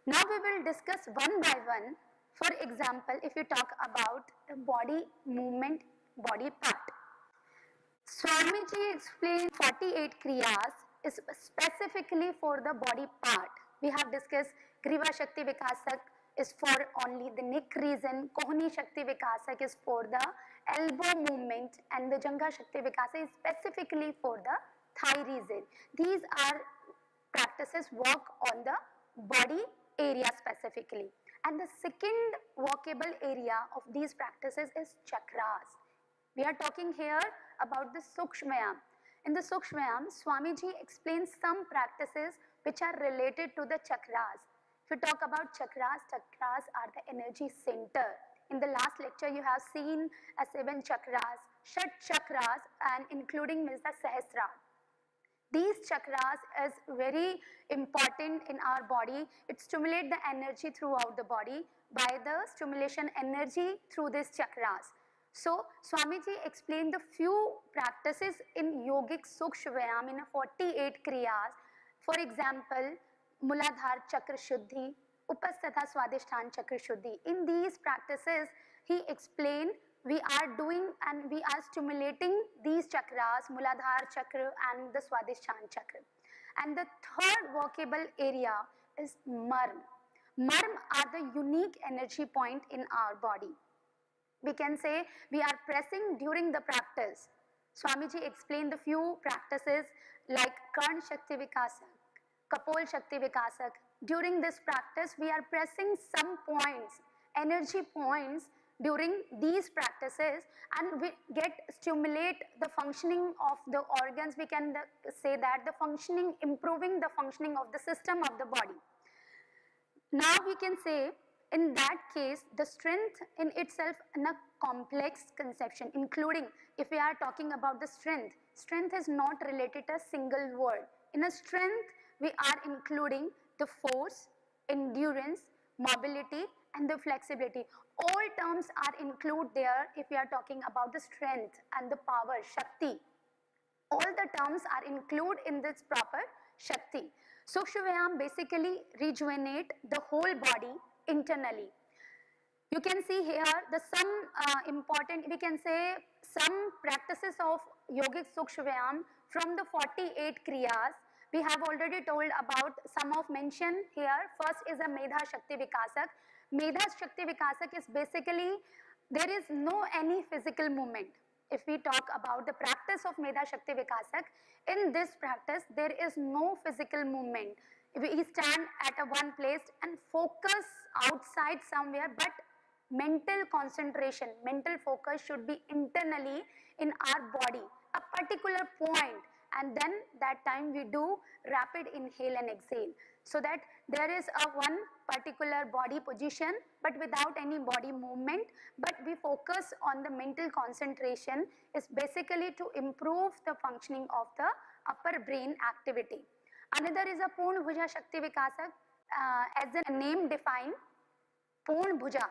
Now we will discuss one by one. For example, if you talk about the body movement, body part. Swamiji explained 48 kriyas is specifically for the body part. We have discussed Griva Shakti Vikasak is for only the neck region, Kohni Shakti Vikasak is for the elbow movement, and the Janga Shakti Vikasak is specifically for the thigh region. These are practices work on the body area specifically. And the second workable area of these practices is chakras. We are talking here about the Sukshmayam. In the Sukshmayam, Swamiji explains some practices which are related to the chakras. If you talk about chakras, chakras are the energy center. In the last lecture, you have seen 7 chakras, Shat chakras, and including means the Sahasrara. These chakras is very important in our body. It stimulates the energy throughout the body by the stimulation energy through these chakras. So Swamiji explained the few practices in yogic Sukshmayam in 48 kriyas. For example, Muladhar Chakra Shuddhi, Upasthatha Swadhisthana Chakra Shuddhi. In these practices, he explained we are doing and we are stimulating these chakras, Muladhar Chakra and the Swadhisthana Chakra. And the third workable area is Marm. Marm are the unique energy point in our body. We can say we are pressing during the practice. Swamiji explained the few practices like Karn Shakti Vikasak, Kapol Shakti Vikasak. During this practice, we are pressing some points, energy points during these practices, and we get stimulate the functioning of the organs. We can say that the functioning, improving the functioning of the system of the body. Now we can say in that case the strength in itself in a complex conception, including if we are talking about the strength, strength is not related to a single word. In a strength we are including the force, endurance, mobility and the flexibility. All terms are included there if we are talking about the strength and the power, Shakti. All the terms are included in this proper Shakti. Sukshmayam basically rejuvenate the whole body internally. You can see here the some important, we can say some practices of yogic Sukshmayam from the 48 kriyas. We have already told about some of mention here. First is a Medha Shakti Vikasak. Medha Shakti Vikasak is basically there is no any physical movement. If we talk about the practice of Medha Shakti Vikasak, in this practice there is no physical movement. We stand at a one place and focus outside somewhere, but mental concentration, mental focus should be internally in our body, a particular point, and then that time we do rapid inhale and exhale, so that there is a one particular body position but without any body movement, but we focus on the mental concentration is basically to improve the functioning of the upper brain activity. Another is a Purna Bhuja Shakti Vikasak, as the name define, Purna Bhuja.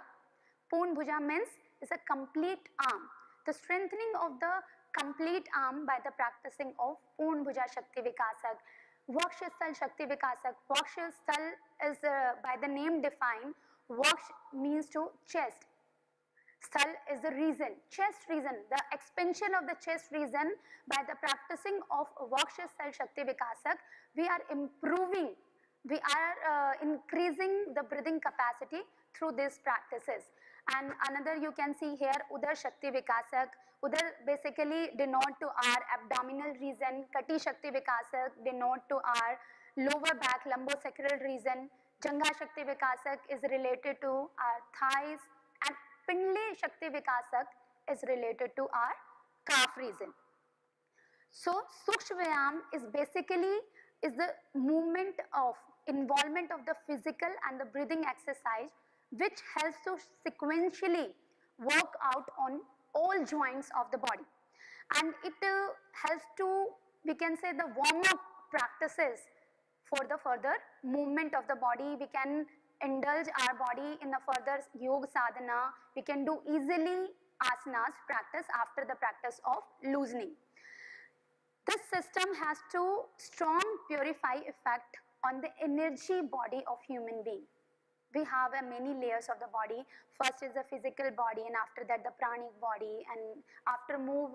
Purna Bhuja means is a complete arm. The strengthening of the complete arm by the practicing of Purna Bhuja Shakti Vikasak. Vakshasthal Shakti Vikasak. Vakshasthal is by the name defined. Vaksh means to chest. Sthal is the region, chest region, the expansion of the chest region. By the practicing of Vakshasthal Shakti Vikasak, we are improving, we are increasing the breathing capacity through these practices. And another you can see here Udar Shakti Vikasak. Udar basically denote to our abdominal region. Kati Shakti Vikasak denote to our lower back lumbosacral region. Jangha Shakti Vikasak is related to our thighs, and Pindli Shakti Vikasak is related to our calf region. So Sukshmayam is basically is the movement of involvement of the physical and the breathing exercise, which helps to sequentially work out on all joints of the body, and it helps to, we can say, the warm up practices for the further movement of the body. We can indulge our body in the further yoga sadhana. We can do easily asanas practice after the practice of loosening. This system has to strong purify effect on the energy body of human being. We have many layers of the body. First is the physical body, and after that the pranic body, and after move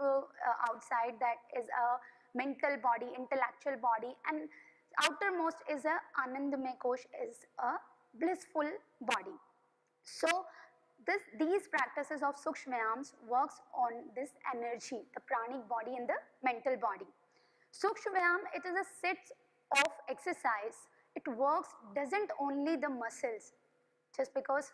outside that is a mental body, intellectual body, and outermost is a Anandamay Kosh, is a blissful body. So these practices of Sukshmayams works on this energy, the pranic body and the mental body. Sukshmayam, it is a set of exercise. It works doesn't only the muscles, just because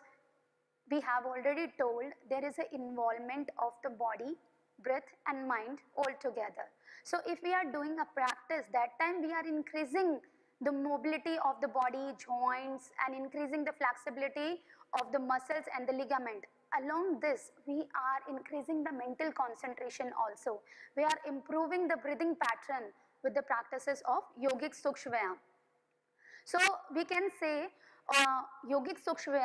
we have already told there is an involvement of the body, breath and mind all together. So if we are doing a practice, that time we are increasing the mobility of the body, joints, and increasing the flexibility of the muscles and the ligament. Along this, we are increasing the mental concentration also. We are improving the breathing pattern with the practices of yogic sukshma. So we can say yogic sukshma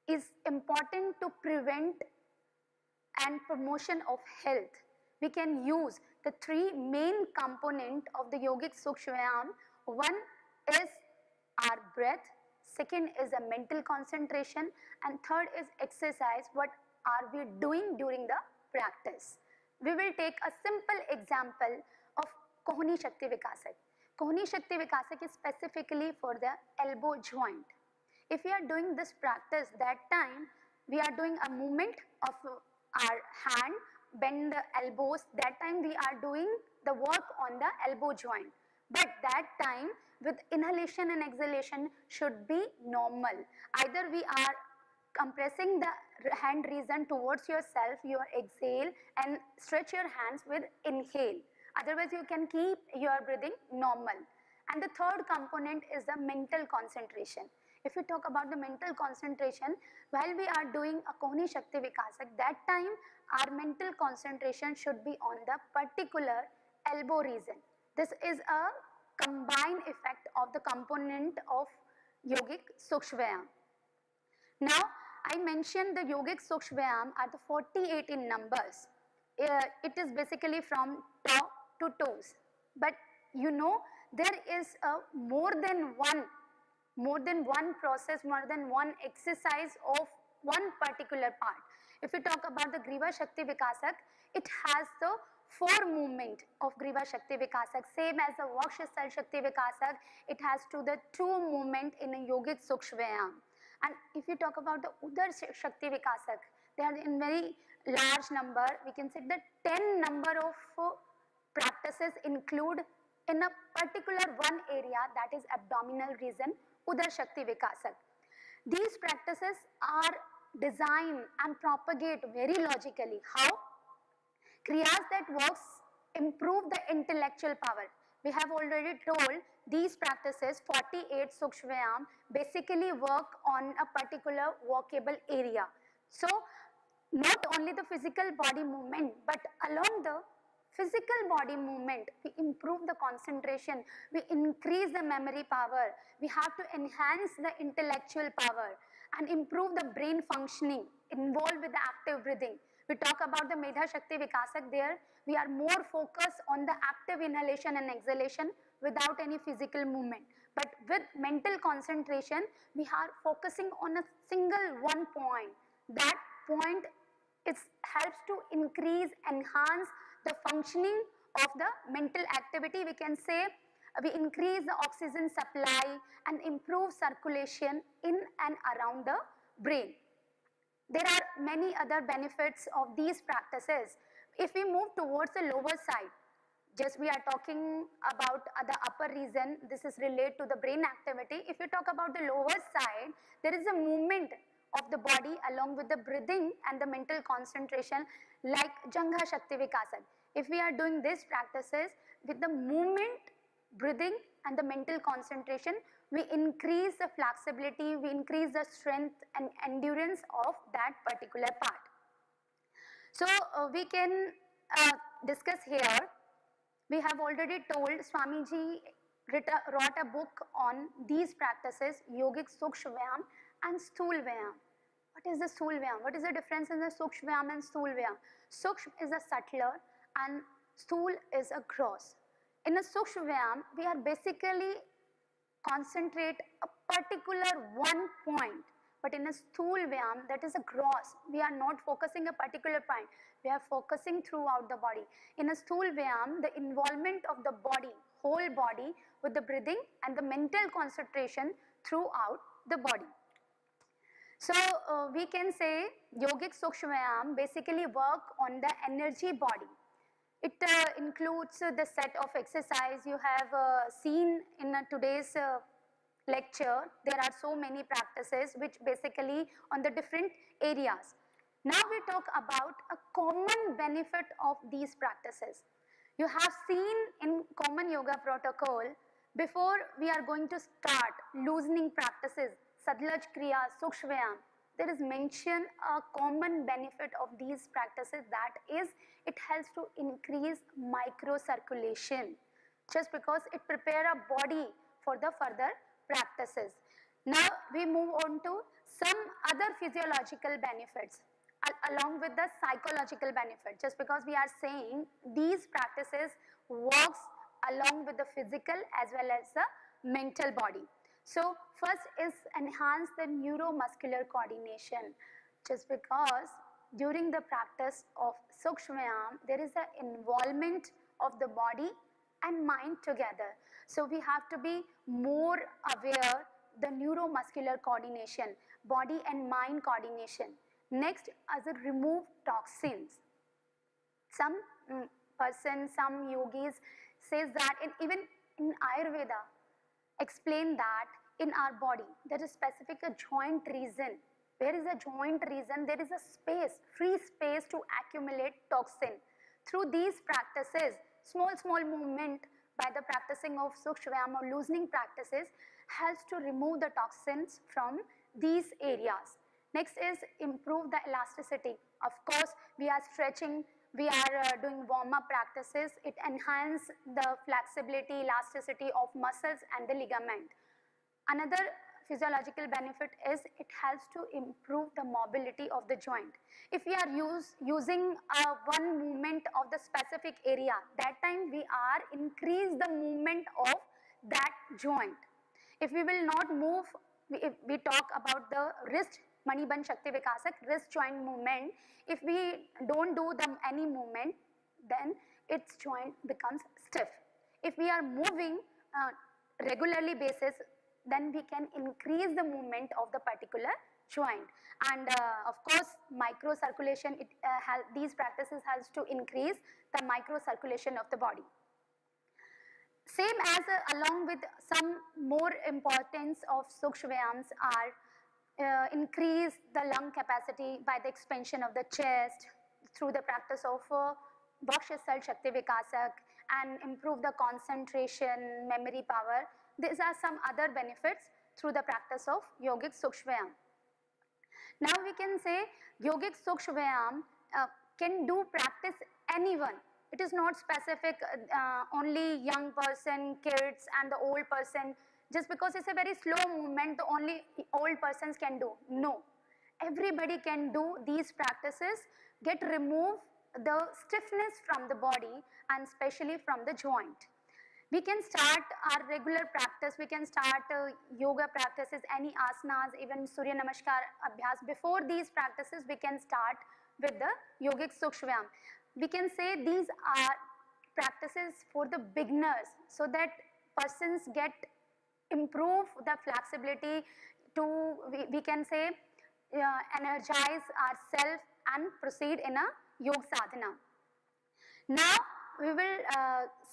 is important to prevent and promotion of health. We can use the three main component of the yogic sukshma. One is our breath, second is a mental concentration, and third is exercise. What are we doing during the practice? We will take a simple example of Kohani Shakti Vikasak. Kohani Shakti Vikasak is specifically for the elbow joint. If we are doing this practice, that time we are doing a movement of our hand, bend the elbows, that time we are doing the work on the elbow joint. But that time with inhalation and exhalation should be normal. Either we are compressing the hand region towards yourself, you exhale and stretch your hands with inhale. Otherwise you can keep your breathing normal. And the third component is the mental concentration. If we talk about the mental concentration, while we are doing a Kohani Shakti Vikasak, that time our mental concentration should be on the particular elbow region. This is a combined effect of the component of yogic sukshma. Now, I mentioned the yogic sukshma are the 48 in numbers. It is basically from top to toes. But you know, there is a more than one process, more than one exercise of one particular part. If we talk about the Griva Shakti Vikasak, it has the 4 movement of Griva Shakti Vikasak. Same as the Vakshasthal Shakti Vikasak, it has to the 2 movement in a yogic sukshma. And if you talk about the Udar Shakti Vikasak, they are in very large number. We can say that 10 number of practices include in a particular one area, that is abdominal region, Udar Shakti Vikasak. These practices are designed and propagate very logically. How? Kriyas that works improve the intellectual power. We have already told these practices 48 sukshma basically work on a particular workable area. So not only the physical body movement, but along the physical body movement, we improve the concentration, we increase the memory power, we have to enhance the intellectual power and improve the brain functioning involved with the active breathing. We talk about the Medha Shakti Vikasak, there we are more focused on the active inhalation and exhalation without any physical movement. But with mental concentration, we are focusing on a single one point. That point helps to increase, enhance the functioning of the mental activity. We can say we increase the oxygen supply and improve circulation in and around the brain. There are many other benefits of these practices. If we move towards the lower side, just we are talking about the upper region, this is related to the brain activity. If you talk about the lower side, there is a movement of the body along with the breathing and the mental concentration like Jangha Shakti Vikasak. If we are doing these practices with the movement, breathing and the mental concentration, we increase the flexibility, we increase the strength and endurance of that particular part. So we can discuss here. We have already told Swamiji wrote a book on these practices, yogic sukshma and sthul vyayam. What is the sthul vyayam? What is the difference in the suksh vyayam and sthul vyayam? Suksh is a subtler and sthul is a gross. In a suksh vyayam, we are basically concentrate a particular one point. But in a sthul vyayam, that is a gross. We are not focusing a particular point. We are focusing throughout the body. In a sthul vyayam, the involvement of the body, whole body with the breathing and the mental concentration throughout the body. So we can say yogic sukshma basically work on the energy body. It includes the set of exercise you have seen in today's lecture. There are so many practices which basically on the different areas. Now we talk about a common benefit of these practices. You have seen in common yoga protocol, before we are going to start loosening practices, Sadlaj Kriya, Sukshvayam, there is mention a common benefit of these practices, that is, it helps to increase microcirculation, just because it prepare a body for the further practices. Now we move on to some other physiological benefits along with the psychological benefit, just because we are saying these practices works along with the physical as well as the mental body. So first is enhance the neuromuscular coordination, just because during the practice of Sukshmayam there is an involvement of the body and mind together. So we have to be more aware the neuromuscular coordination, body and mind coordination. Next, as a remove toxins. Some some yogis says that, even in Ayurveda, explain that in our body there is specific a joint region. Where is a joint region? There is a space, free space to accumulate toxin. Through these practices, small movement by the practicing of Sukshvayam or loosening practices helps to remove the toxins from these areas. Next is improve the elasticity. Of course, we are stretching, we are doing warm-up practices. It enhances the flexibility, elasticity of muscles and the ligament. Another physiological benefit is it helps to improve the mobility of the joint. If we are using one movement of the specific area, that time we are increase the movement of that joint. If we will not move, if we talk about the wrist Maniband Shakti Vikasak, wrist joint movement, if we don't do any movement, then its joint becomes stiff. If we are moving regularly basis, then we can increase the movement of the particular joint. And of course, microcirculation, these practices helps to increase the microcirculation of the body. Same as along with some more importance of Sukshvayams are increase the lung capacity by the expansion of the chest through the practice of Vakshasthal Shakti Vikasak, and improve the concentration, memory power. These are some other benefits through the practice of yogic Sukshvayam. Now we can say yogic Sukshvayam can do practice anyone. It is not specific only young person, kids and the old person. Just because it's a very slow movement, the only old persons can do. No, everybody can do these practices, remove the stiffness from the body and especially from the joint. We can start our regular practice, we can start yoga practices, any asanas, even Surya Namaskar Abhyas. Before these practices, we can start with the yogic Sukshvayam. We can say these are practices for the beginners, so that persons improve the flexibility to, we can say, energize ourselves and proceed in a yoga sadhana. Now we will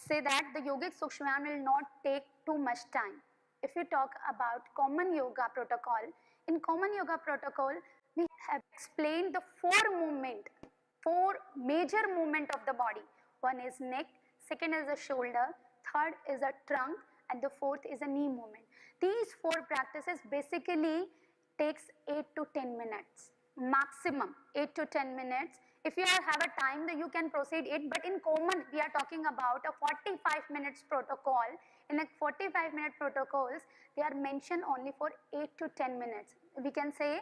say that the yogic Sukshvayam will not take too much time. If we talk about common yoga protocol, in common yoga protocol we have explained the four major movement of the body. One is neck, second is the shoulder, third is the trunk, and the fourth is a knee movement. These four practices basically takes 8 to 10 minutes, maximum 8 to 10 minutes. If you have a time, then you can proceed it, but in common we are talking about a 45 minutes protocol. In a 45-minute protocols, they are mentioned only for 8 to 10 minutes. We can say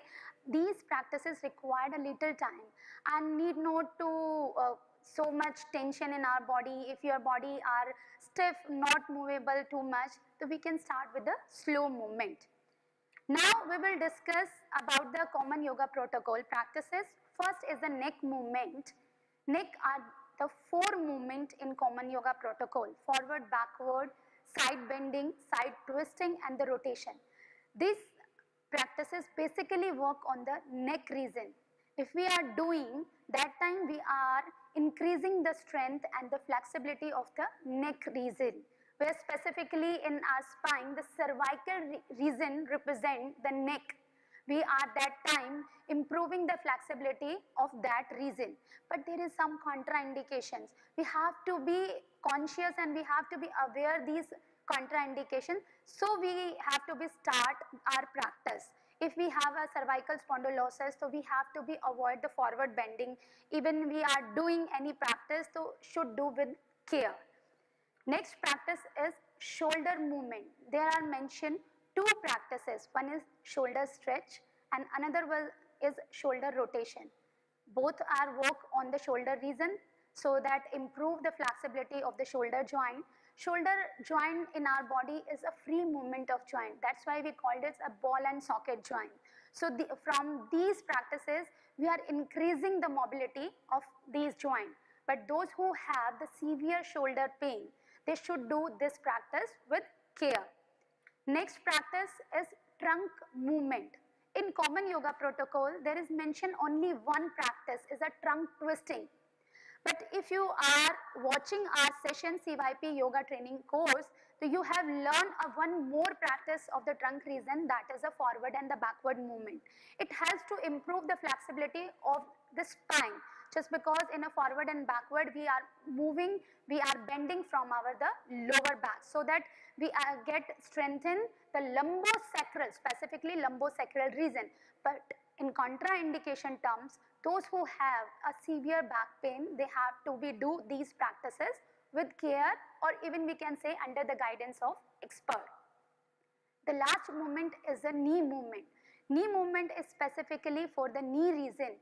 these practices require a little time and need not to so much tension in our body. If your body are stiff, not movable too much, so we can start with the slow movement. Now we will discuss about the common yoga protocol practices. First is the neck movement. Neck are the four movement in common yoga protocol: forward, backward, side bending, side twisting, and the rotation. These practices basically work on the neck region. If we are doing that time, we are increasing the strength and the flexibility of the neck region, where specifically in our spine the cervical region represent the neck, We are that time improving the flexibility of that region. But there is some contraindications. We have to be conscious and we have to be aware these contraindications. So we have to be start our practice. If we have a cervical spondylosis, so we have to be avoid the forward bending. Even we are doing any practice, so should do with care. Next practice is shoulder movement. There are mentioned two practices. One is shoulder stretch and another one is shoulder rotation. Both are work on the shoulder region so that improve the flexibility of the shoulder joint. Shoulder joint in our body is a free movement of joint. That's why we called it a ball and socket joint. So from these practices, we are increasing the mobility of these joints. But those who have the severe shoulder pain, they should do this practice with care. Next practice is trunk movement. In common yoga protocol, there is mentioned only one practice is a trunk twisting. But if you are watching our session CYP yoga training course, so you have learned one more practice of the trunk region, that is a forward and the backward movement. It helps to improve the flexibility of the spine. Just because in a forward and backward we are moving, we are bending from our the lower back, so that we get strengthen the lumbosacral, specifically lumbosacral region. But in contraindication terms, those who have a severe back pain, they have to do these practices with care, or even we can say under the guidance of expert. The last movement is the knee movement. Knee movement is specifically for the knee region.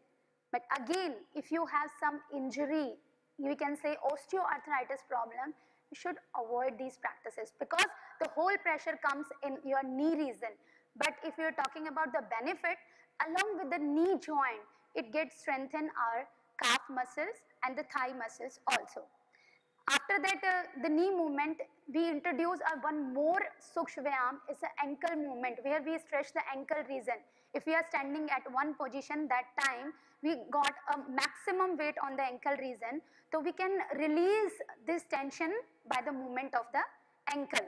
But again, if you have some injury, we can say osteoarthritis problem, you should avoid these practices because the whole pressure comes in your knee region. But if you are talking about the benefit, along with the knee joint, it gets strengthen our calf muscles and the thigh muscles also. After that, the knee movement, we introduce one more Sukshma Vyayam, is an ankle movement where we stretch the ankle region. If we are standing at one position, that time we got a maximum weight on the ankle region, so we can release this tension by the movement of the ankle.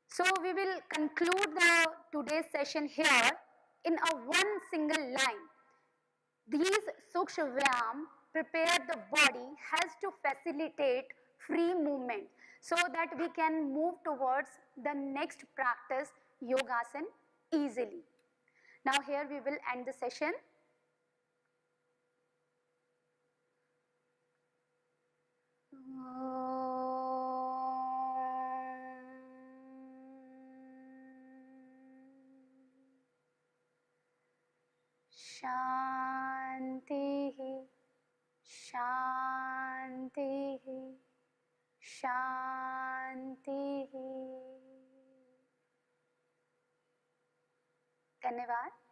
So we will conclude the today's session here in a one single line. These Sukshma Vyayam prepare the body, has to facilitate free movement so that we can move towards the next practice, Yogasan, easily. Now here we will end the session. Shanti, Shanti, Shanti. धन्यवाद.